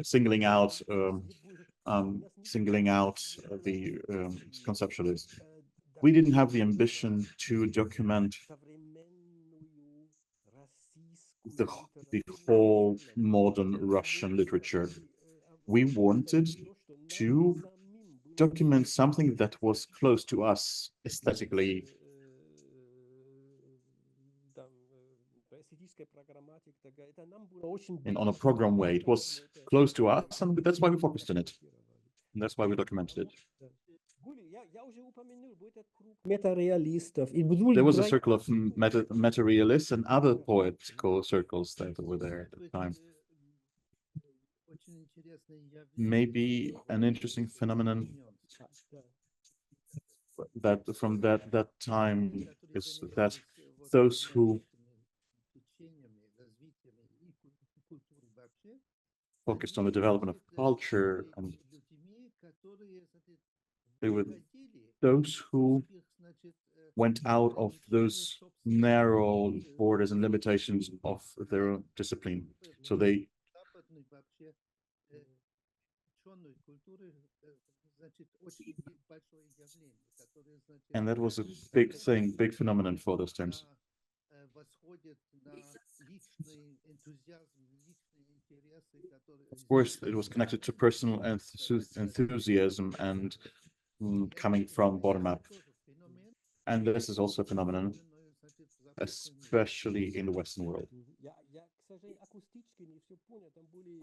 singling out the conceptualists. We didn't have the ambition to document the whole modern Russian literature. We wanted to document something that was close to us aesthetically. And on a program way, it was close to us, and that's why we focused on it. And that's why we documented it. There was a circle of meta-realists and other poetical circles that were there at the time. Maybe an interesting phenomenon that from that time is that those who focused on the development of culture, and they were those who went out of those narrow borders and limitations of their own discipline. So they and that was a big thing, big phenomenon for those times. Of course, it was connected to personal enthusiasm and coming from bottom up. And this is also a phenomenon, especially in the Western world.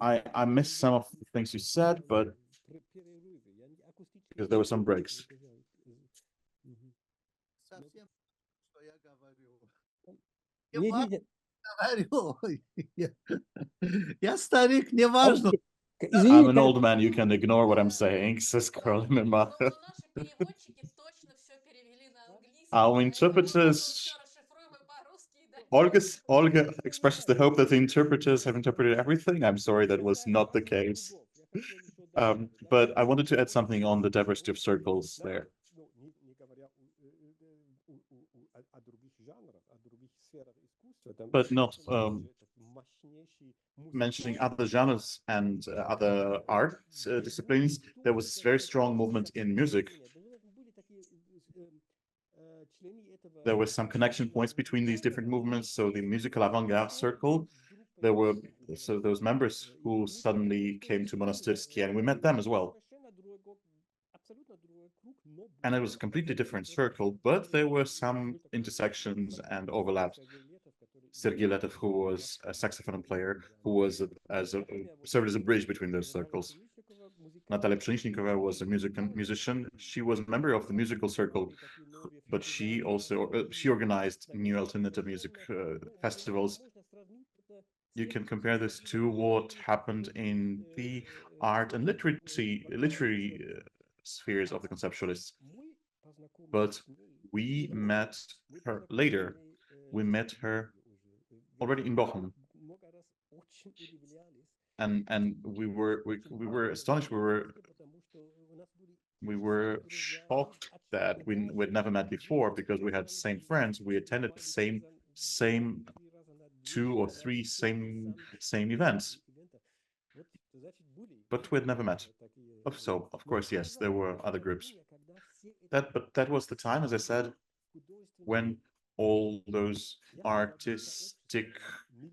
I missed some of the things you said, but because there were some breaks. I'm an old man, you can ignore what I'm saying, says Karl Memacher. Our interpreters, Olga expresses the hope that the interpreters have interpreted everything. I'm sorry, that was not the case. But I wanted to add something on the diversity of circles there. But not mentioning other genres and other art disciplines. There was a very strong movement in music. There were some connection points between these different movements. So the musical avant-garde circle, there were those members who suddenly came to Monastyrsky, and we met them as well. And it was a completely different circle, but there were some intersections and overlaps. Sergei Letov, who was a saxophone player, who was served as a bridge between those circles. Natalia Pshenichnikova was a musician. She was a member of the musical circle, but she also she organized new alternative music festivals. You can compare this to what happened in the art and literary spheres of the conceptualists. But we met her later. We met her already in Bochum, and we were astonished. We were shocked that we'd never met before, because we had the same friends. We attended the same 2 or 3 same events, but we'd never met. So of course, yes, there were other groups. But that was the time, as I said, when all those artistic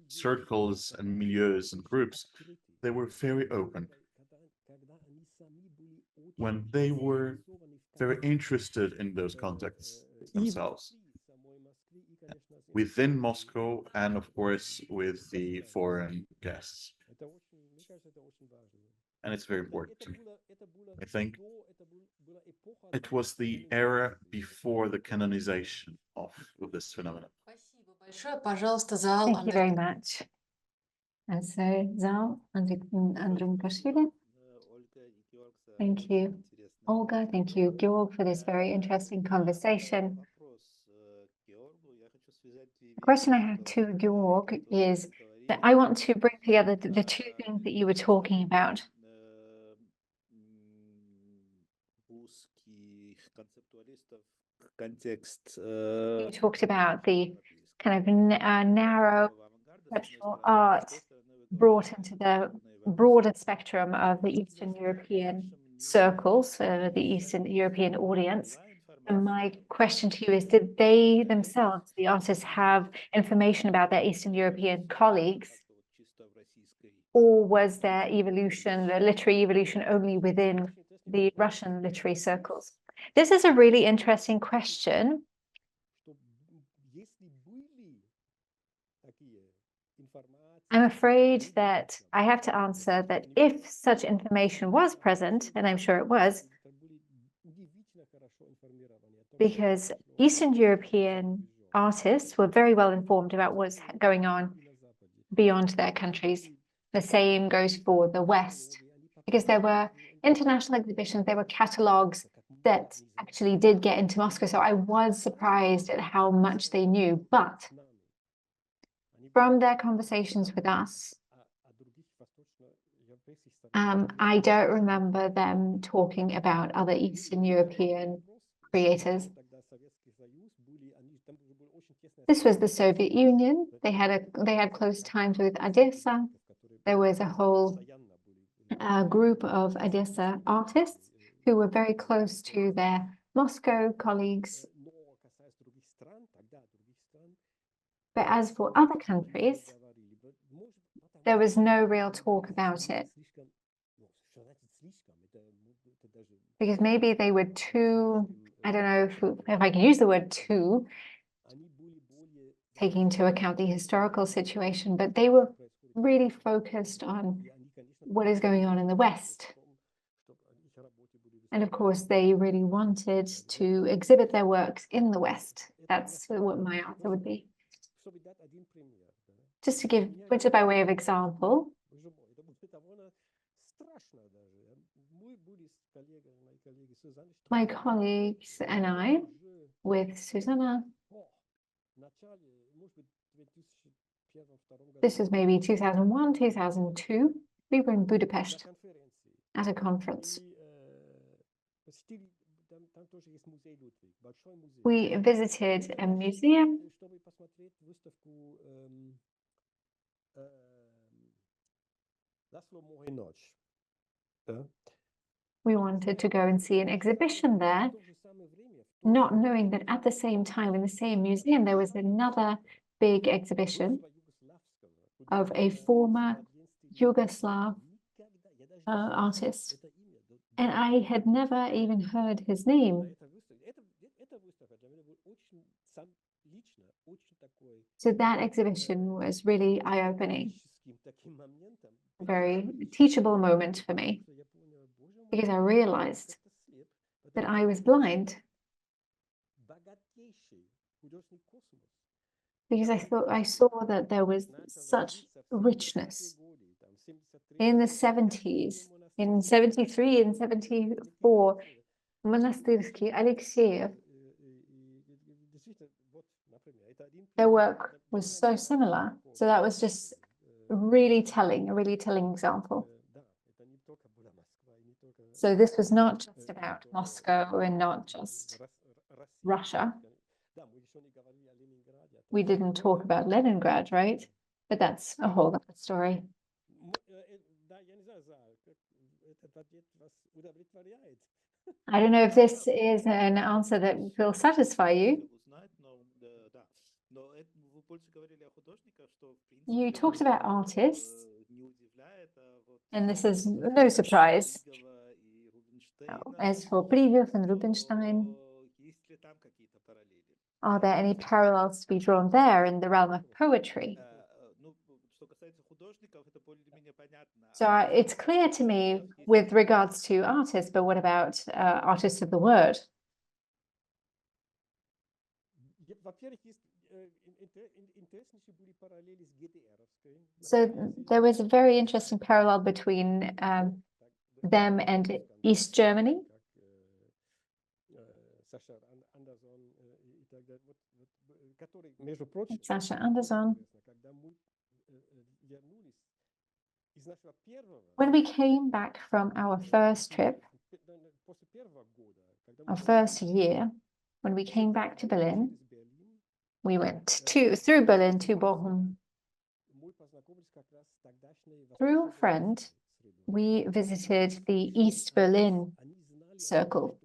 circles and milieus and groups, they were very open. When they were very interested in those contexts themselves, within Moscow and of course with the foreign guests. And it's very important to me. I think it was the era before the canonization of this phenomenon. Thank you very much. And so, Zal, Andrei, thank you, Olga, thank you, Georg, for this very interesting conversation. The question I have to Georg is that I want to bring together the two things that you were talking about. You talked about the kind of narrow conceptual art brought into the broader spectrum of the Eastern European circles, the Eastern European audience. And my question to you is, did they themselves, the artists, have information about their Eastern European colleagues? Or was their evolution, the literary evolution, only within the Russian literary circles? This is a really interesting question. I'm afraid that I have to answer that if such information was present, and I'm sure it was, because Eastern European artists were very well informed about what's going on beyond their countries. The same goes for the West, because there were international exhibitions, there were catalogs that actually did get into Moscow. So I was surprised at how much they knew, but from their conversations with us, I don't remember them talking about other Eastern European creators. This was the Soviet Union. They had close ties with Odessa. There was a whole group of Odessa artists who were very close to their Moscow colleagues. But as for other countries, there was no real talk about it. Because maybe they were too, I don't know if I can use the word too, taking into account the historical situation, but they were really focused on what is going on in the West. And of course, they really wanted to exhibit their works in the West. That's what my answer would be. Just to give, just by way of example, my colleagues and I, with Susanna, this was maybe 2001, 2002, we were in Budapest at a conference. We visited a museum. We wanted to go and see an exhibition there, not knowing that at the same time in the same museum there was another big exhibition of a former Yugoslav artist. And I had never even heard his name. So that exhibition was really eye-opening, a very teachable moment for me, because I realized that I was blind. Because I saw that there was such richness in the 70s, in 73 and 74, Monastyrsky, Alexeyev, their work was so similar. So that was just really telling, a really telling example. So this was not just about Moscow and not just Russia. We didn't talk about Leningrad, right? But that's a whole other story. I don't know if this is an answer that will satisfy you. You talked about artists, and this is no surprise. As for Prigov and Rubinstein, are there any parallels to be drawn there in the realm of poetry? So it's clear to me with regards to artists, but what about artists of the word? So there was a very interesting parallel between them and East Germany. Sascha Anderson. When we came back from our first trip, our first year, when we came back to Berlin, we went through Berlin to Bochum. Through a friend, we visited the East Berlin circle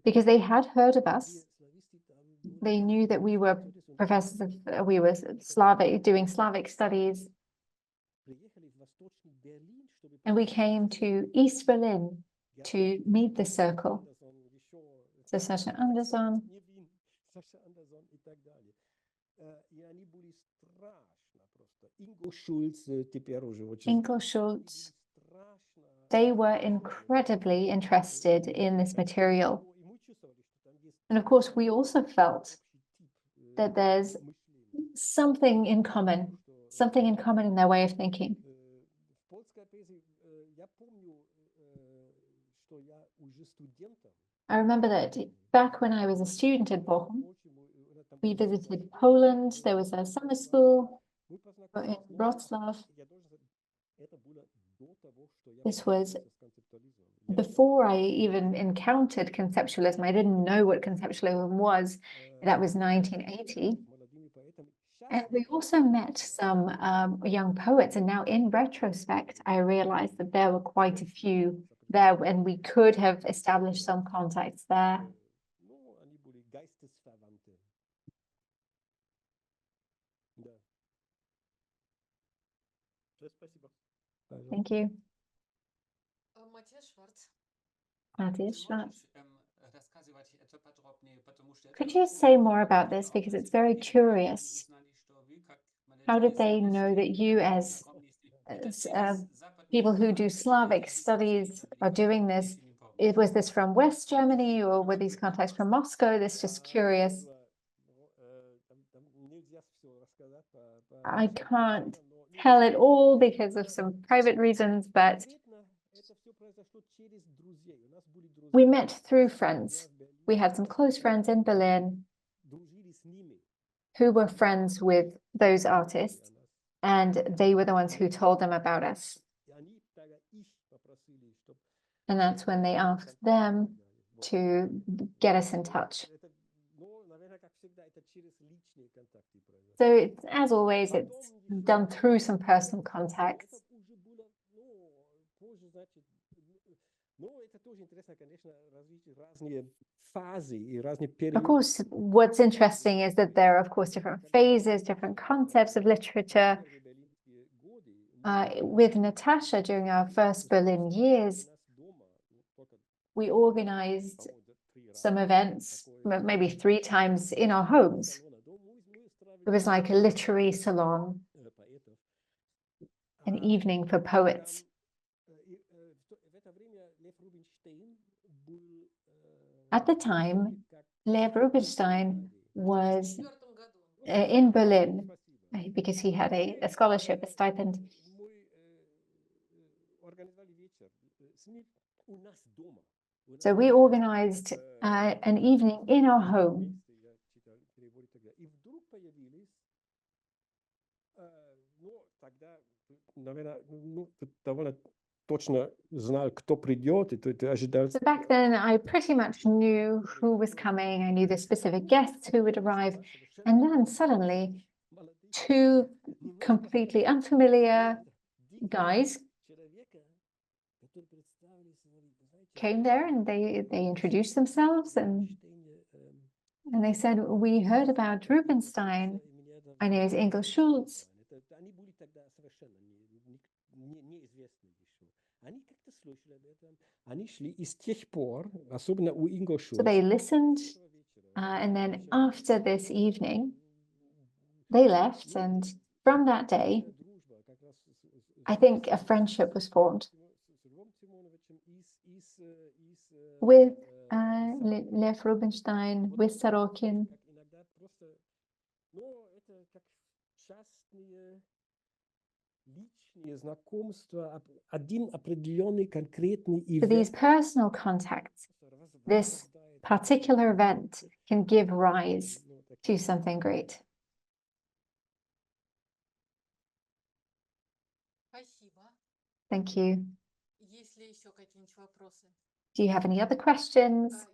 because they had heard of us. They knew that we were professors of, we were doing Slavic studies. And we came to East Berlin to meet the circle. So Sascha Anderson. Ingo Schulz. They were incredibly interested in this material. And of course, we also felt that there's something in common in their way of thinking. I remember that back when I was a student at Bochum, we visited Poland. There was a summer school in Wrocław. This was before I even encountered conceptualism. I didn't know what conceptualism was. That was 1980. And we also met some young poets. And now in retrospect, I realized that there were quite a few there, and we could have established some contacts there. Thank you. Matthias Schwarz. Could you say more about this, because it's very curious? How did they know that you, as people who do Slavic studies, are doing this? Was this from West Germany, or were these contacts from Moscow? This is just curious. I can't tell it all because of some private reasons, but we met through friends. We had some close friends in Berlin who were friends with those artists, and they were the ones who told them about us. And that's when they asked them to get us in touch. So as always, it's done through some personal contacts. Of course, what's interesting is that there are, of course, different phases, different concepts of literature. With Natasha, during our first Berlin years, we organized some events, maybe 3 times in our homes. It was like a literary salon, an evening for poets. At the time, Lev Rubinstein was in Berlin because he had a scholarship, a stipend. So we organized an evening in our home. So back then, I pretty much knew who was coming. I knew the specific guests who would arrive. And then suddenly, 2 completely unfamiliar guys came there, and they introduced themselves, and they said, "We heard about Rubinstein. I know is Ingo Schulz. Они были тогда совершенно неизвестны еще. Они как-то слышали об этом. Они шли и с тех пор, особенно у Инго So they Schulz. listened, and then after this evening, they left, and from that day, I think a friendship was formed with Lev Rubinstein, with Sorokin. So these personal contacts, this particular event can give rise to something great. Thank you. Do you have any other questions?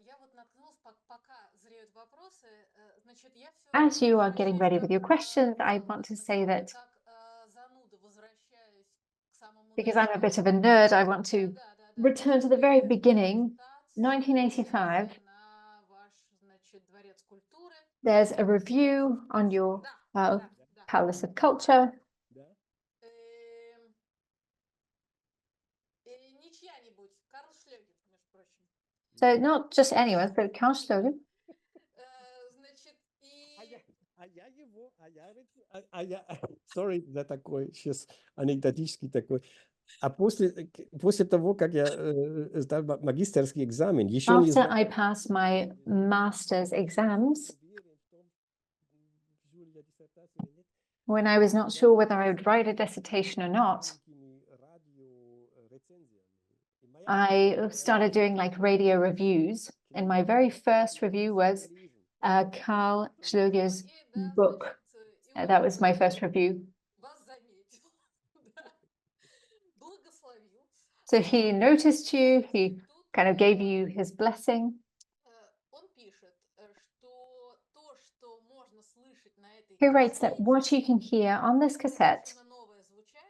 As you are getting ready with your questions, I want to say that because I'm a bit of a nerd, I want to return to the very beginning, 1985. There's a review on your Palace of Culture. So not just anyone, but Karl Schlöger. Sorry за такой сейчас анекдотический такой. А после того, как я сдал магистерский экзамен, еще не After I passed my master's exams, when I was not sure whether I would write a dissertation or not, I started doing like radio reviews. And my very first review was Karl Schlöger's book. That was my first review. So he noticed you, he kind of gave you his blessing. He writes that what you can hear on this cassette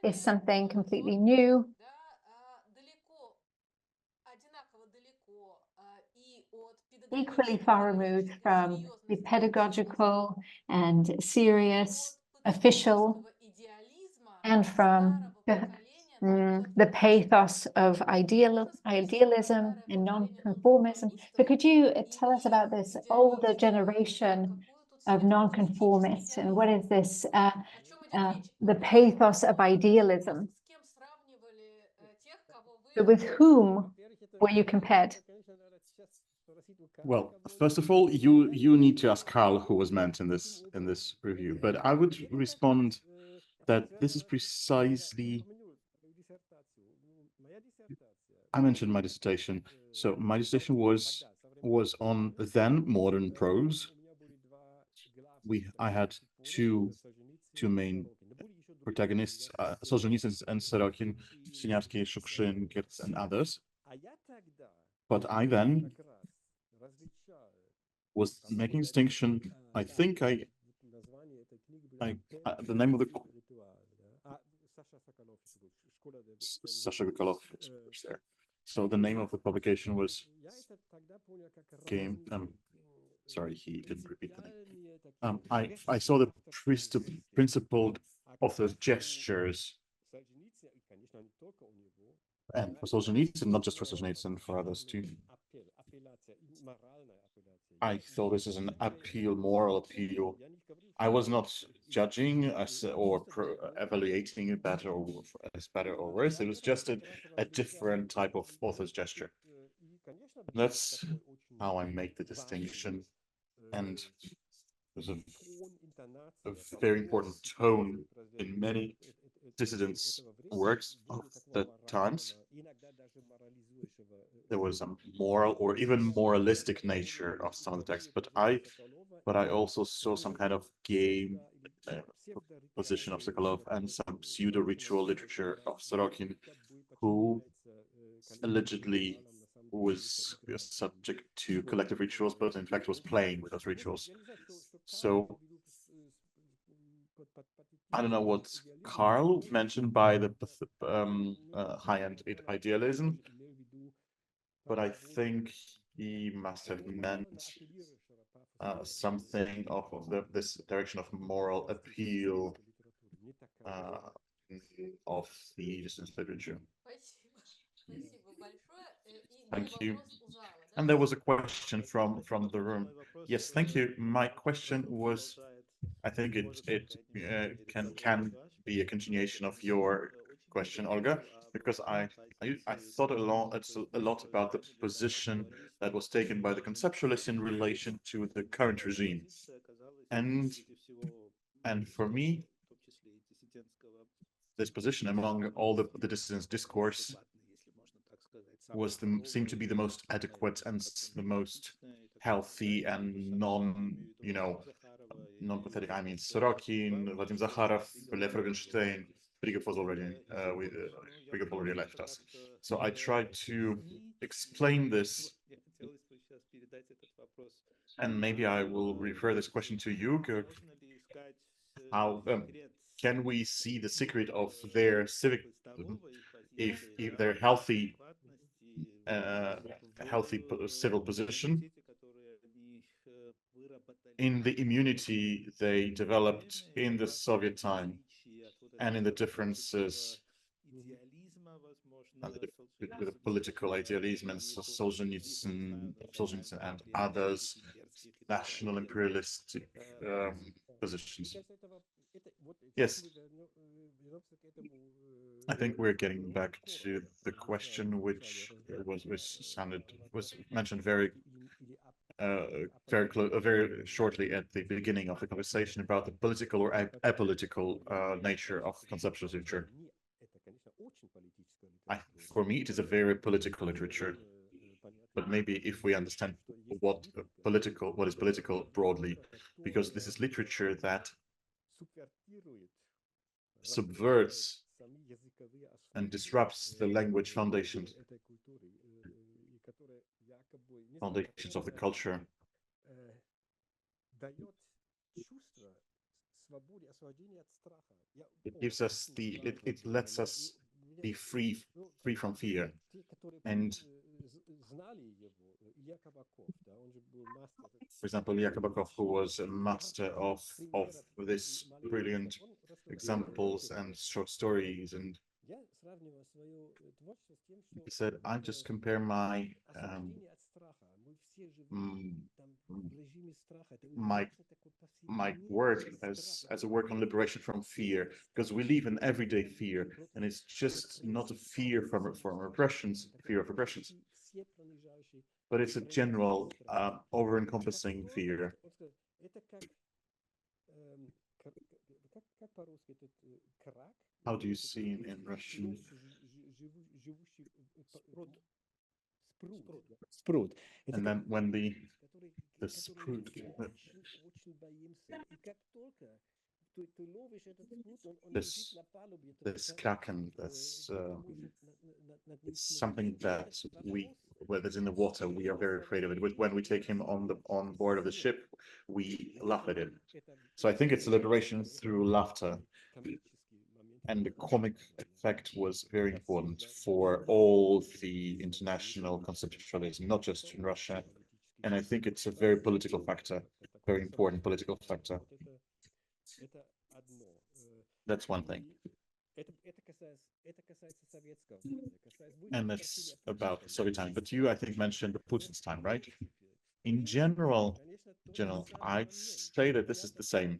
is something completely new, equally far removed from the pedagogical and serious official and from the pathos of idealism and nonconformism. So could you tell us about this older generation of nonconformists and what is this, the pathos of idealism? So with whom were you compared? Well, first of all, you need to ask Karl who was meant in this review, but I would respond that this is precisely. I mentioned my dissertation. So my dissertation was on then modern prose. I had two main protagonists, Solzhenitsyn and Sorokin, Siniavsky, Shukhin, Girt, and others. But I then was making distinction. I think the name of the Sascha Wonders is there. So the name of the publication was Game. Sorry, he didn't repeat the name. I saw the principled author's gestures, and for Solzhenitsyn, not just for Solzhenitsyn, for others too. I thought this is an appeal, moral appeal. I was not judging us or evaluating it better or as better or worse. It was just a different type of author's gesture. That's how I make the distinction. And there's a very important tone in many dissidents' works of the times. There was a moral or even moralistic nature of some of the texts, but I also saw some kind of game position of Sokolov and some pseudo-ritual literature of Sorokin, who allegedly was subject to collective rituals, but in fact was playing with those rituals. So I don't know what Karl mentioned by the high-end idealism, but I think he must have meant something of this direction of moral appeal of the distance literature. Thank you. And there was a question from the room. Yes, thank you. My question was, I think it can be a continuation of your question, Olga, because I thought a lot about the position that was taken by the conceptualists in relation to the current regime. And for me, this position among all the dissidents discourse seemed to be the most adequate and the most healthy and non-pathetic. I mean, Sorokin, Vadim Zakharov, Lev Rubinstein, Prigov was already Prigov already left us. So I tried to explain this, and maybe I will refer this question to you, Georg. How can we see the secret of their civic, if they're healthy civil position in the immunity they developed in the Soviet time and in the differences with the political idealism and Solzhenitsyn and others, national imperialistic positions. Yes, I think we're getting back to the question which was mentioned very shortly at the beginning of the conversation about the political or apolitical nature of conceptual literature. For me, it is a very political literature, but maybe if we understand what is political broadly, because this is literature that subverts and disrupts the language foundations of the culture. It gives us it lets us be free from fear. And for example, Yakubakov, who was a master of this brilliant examples and short stories, and he said, I just compare my work as a work on liberation from fear, because we live in everyday fear, and it's just not a fear from repressions, fear of repressions, but it's a general over-encompassing fear. How do you see in Russian? Sprut. And then when the sprut, this kraken, that's it's something that whether it's in the water, we are very afraid of it. When we take him on board of the ship, we laugh at it. So I think it's a liberation through laughter. And the comic effect was very important for all the international conceptualism, not just in Russia. And I think it's a very political factor, very important political factor. That's one thing. And that's about Soviet time. But you, I think, mentioned Putin's time, right? In general, I'd say that this is the same.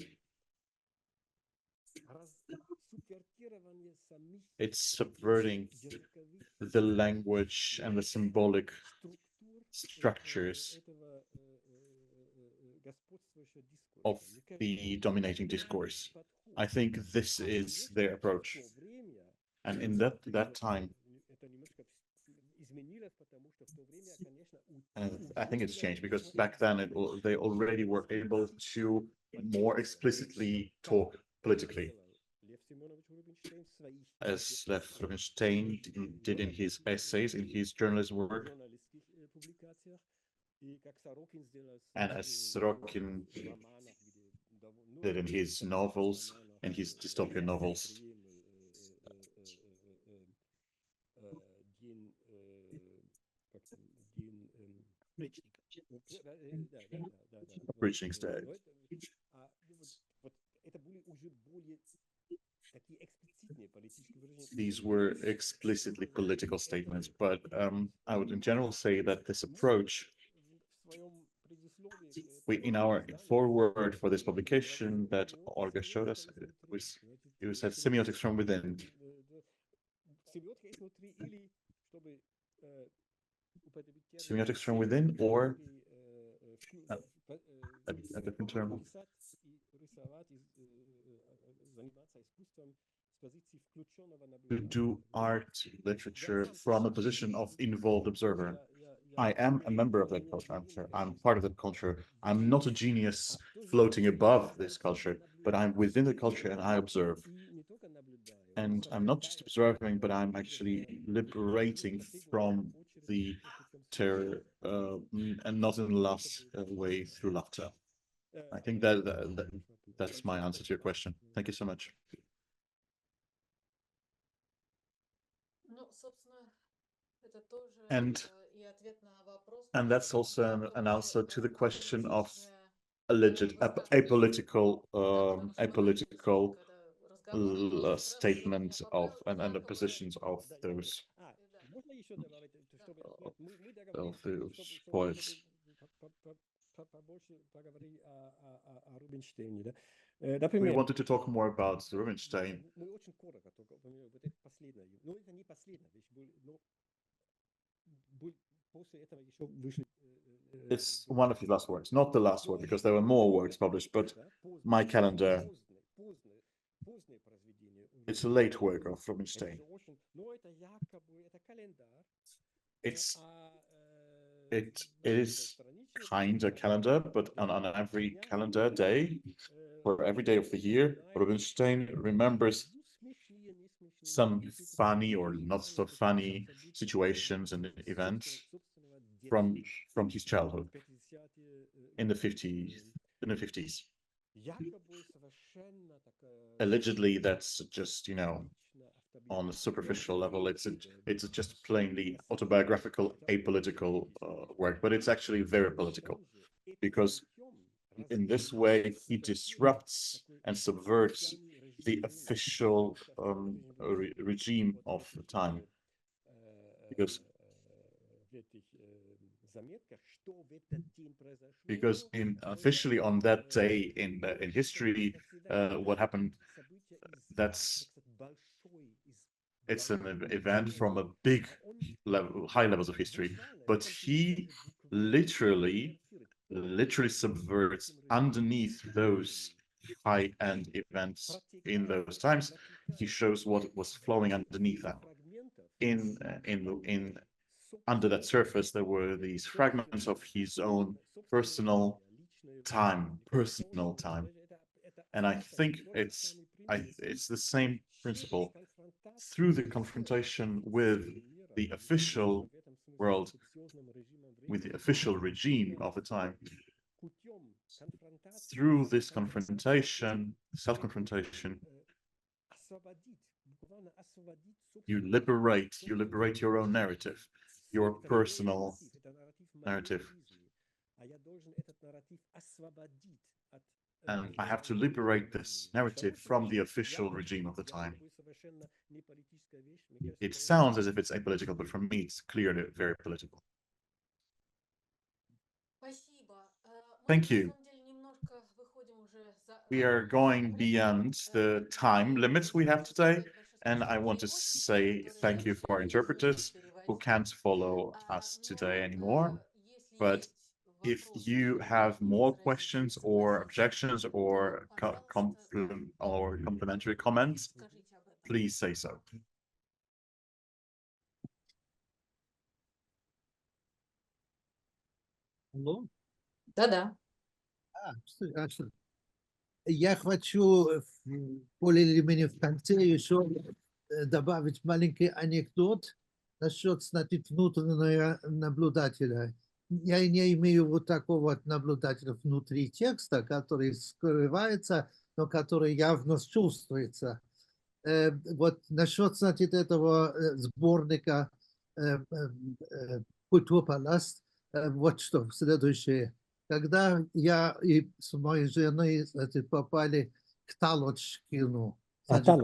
It's subverting the language and the symbolic structures of the dominating discourse. I think this is their approach. And in that time, I think it's changed, because back then they already were able to more explicitly talk politically, as Lev Rubinstein did in his essays, in his journalism work, and as Sorokin did in his novels and his dystopian novels. Preaching stage. These were explicitly political statements, but I would in general say that this approach, in our foreword for this publication that Olga showed us, it was said semiotics from within. Semiotics from within, or a different term. To do art, literature from a position of involved observer. I am a member of that culture. I'm part of that culture. I'm not a genius floating above this culture, but I'm within the culture and I observe. And I'm not just observing, but I'm actually liberating from the terror, and not in the last way through laughter. I think that's my answer to your question. Thank you so much. And that's also an answer to the question of alleged apolitical statement of and the positions of those poets. We wanted to talk more about Rubinstein. It's one of his last works, not the last word, because there were more works published, but my calendar. It's a late work of Rubinstein. It is kind of calendar, but on every calendar day, for every day of the year, Rubinstein remembers some funny or not so funny situations and events from his childhood in the 50s. Allegedly, that's just, on a superficial level, it's just plainly autobiographical, apolitical work, but it's actually very political, because in this way he disrupts and subverts the official regime of the time, because officially on that day in history, what happened, it's an event from a big level, high levels of history, but he literally subverts underneath those high-end events in those times. He shows what was flowing underneath that. Under that surface, there were these fragments of his own personal time, and I think it's the same principle. Through the confrontation with the official world, with the official regime of the time, through this confrontation, self-confrontation, you liberate your own narrative, your personal narrative. And I have to liberate this narrative from the official regime of the time. It sounds as if it's apolitical, but for me, it's clearly very political. Thank you. We are going beyond the time limits we have today, and I want to say thank you for our interpreters who can't follow us today anymore. But if you have more questions or objections or complimentary comments, please say so. Алло? Да-да. Что? Я хочу более или менее в конце еще добавить маленький анекдот насчет, значит, внутреннего наблюдателя. Я не имею вот такого наблюдателя внутри текста, который скрывается, но который явно чувствуется. Вот насчет, значит, этого сборника «Культурпаласт», вот что, следующее. Когда я и с моей женой попали к Талочкину, Там, да.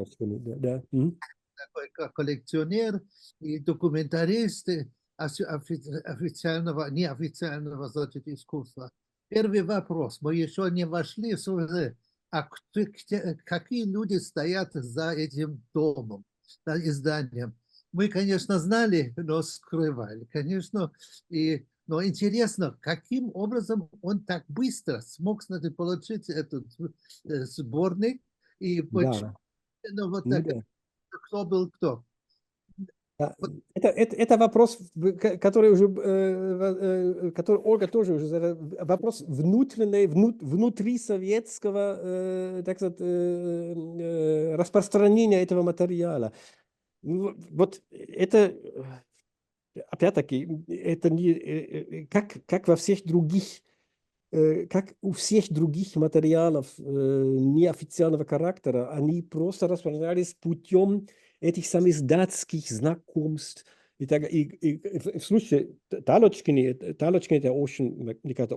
такой коллекционер и документарист официального, неофициального, значит, искусства. Первый вопрос. Мы еще не вошли в СУЗ. Какие люди стоят за этим домом, за изданием? Мы, конечно, знали, но скрывали, конечно. Но интересно, каким образом он так быстро смог, кстати, получить этот сборник и почему вот Ну, так, да. кто был кто? Да, это вопрос, который уже, который Ольга тоже уже задала, вопрос внутри советского, так сказать, распространения этого материала. Вот это, опять-таки, это не, как во всех других, как у всех других материалов неофициального характера, они просто распространялись путем этих самиздатских знакомств. И в случае Талочкин это очень, мне кажется,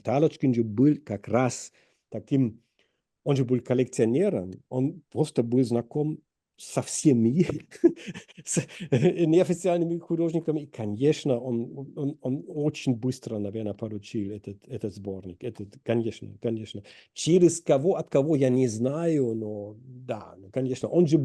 Талочкин же был как раз таким, он же был коллекционером, он просто был знаком со всеми с неофициальными художниками. И, конечно, он очень быстро, наверное, получил этот сборник. Конечно. Через кого, от кого, я не знаю, но да, конечно. Он же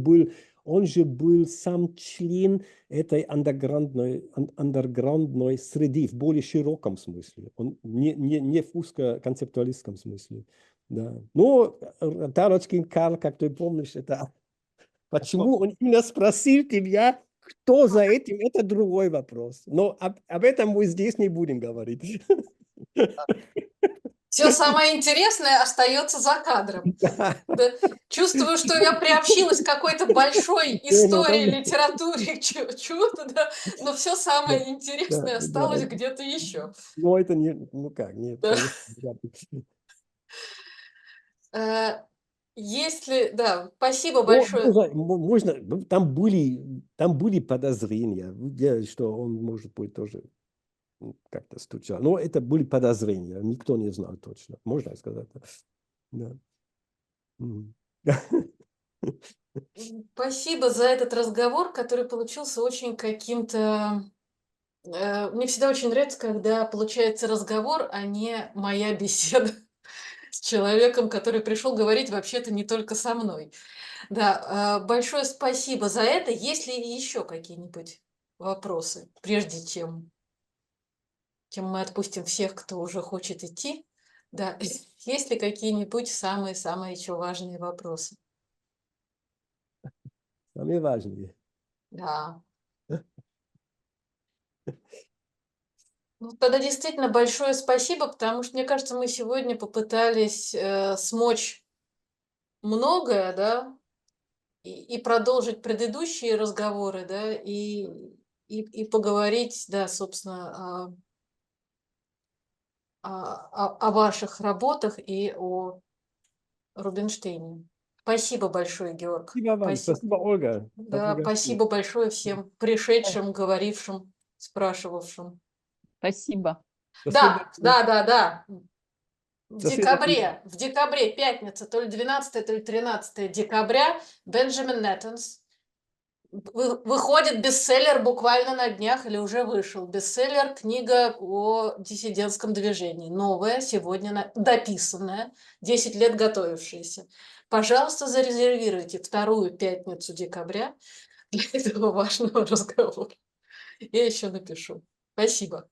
был сам член этой андерграундной среды в более широком смысле. Он не в узко-концептуалистском смысле. Да. Но Талочкин Карл, как ты помнишь, это... Почему он именно спросил тебя, кто за этим, это другой вопрос. Но об этом мы здесь не будем говорить. Все самое интересное остается за кадром. Да. Чувствую, что я приобщилась к какой-то большой истории, литературе, чего-то, да, но все самое интересное осталось где-то еще. Но это не, ну как, нет. Да. Если, да, спасибо большое. Можно, там были подозрения, что он, может быть, тоже как-то стучал. Но это были подозрения, никто не знал точно. Можно сказать. Да. Спасибо за этот разговор, который получился очень каким-то... Мне всегда очень нравится, когда получается разговор, а не моя беседа с человеком, который пришел говорить вообще-то не только со мной. Да, большое спасибо за это. Есть ли еще какие-нибудь вопросы, прежде чем мы отпустим всех, кто уже хочет идти? Да, есть ли какие-нибудь самые-самые еще важные вопросы? Самые важные. Да. Ну, тогда действительно большое спасибо, потому что, мне кажется, мы сегодня попытались смочь многое, да, и продолжить предыдущие разговоры, да, и поговорить, да, собственно, о ваших работах и о Рубинштейне. Спасибо большое, Георг. Спасибо вам. Спасибо, Ольга. Да, спасибо большое всем пришедшим, говорившим, спрашивавшим. Спасибо. Да. В декабре, пятница, то ли 12, то ли 13 декабря, Бенджамин Неттенс. Выходит бестселлер буквально на днях или уже вышел. Бестселлер, книга о диссидентском движении. Новая, сегодня дописанная, 10 лет готовившаяся. Пожалуйста, зарезервируйте вторую пятницу декабря для этого важного разговора. Я еще напишу. Спасибо.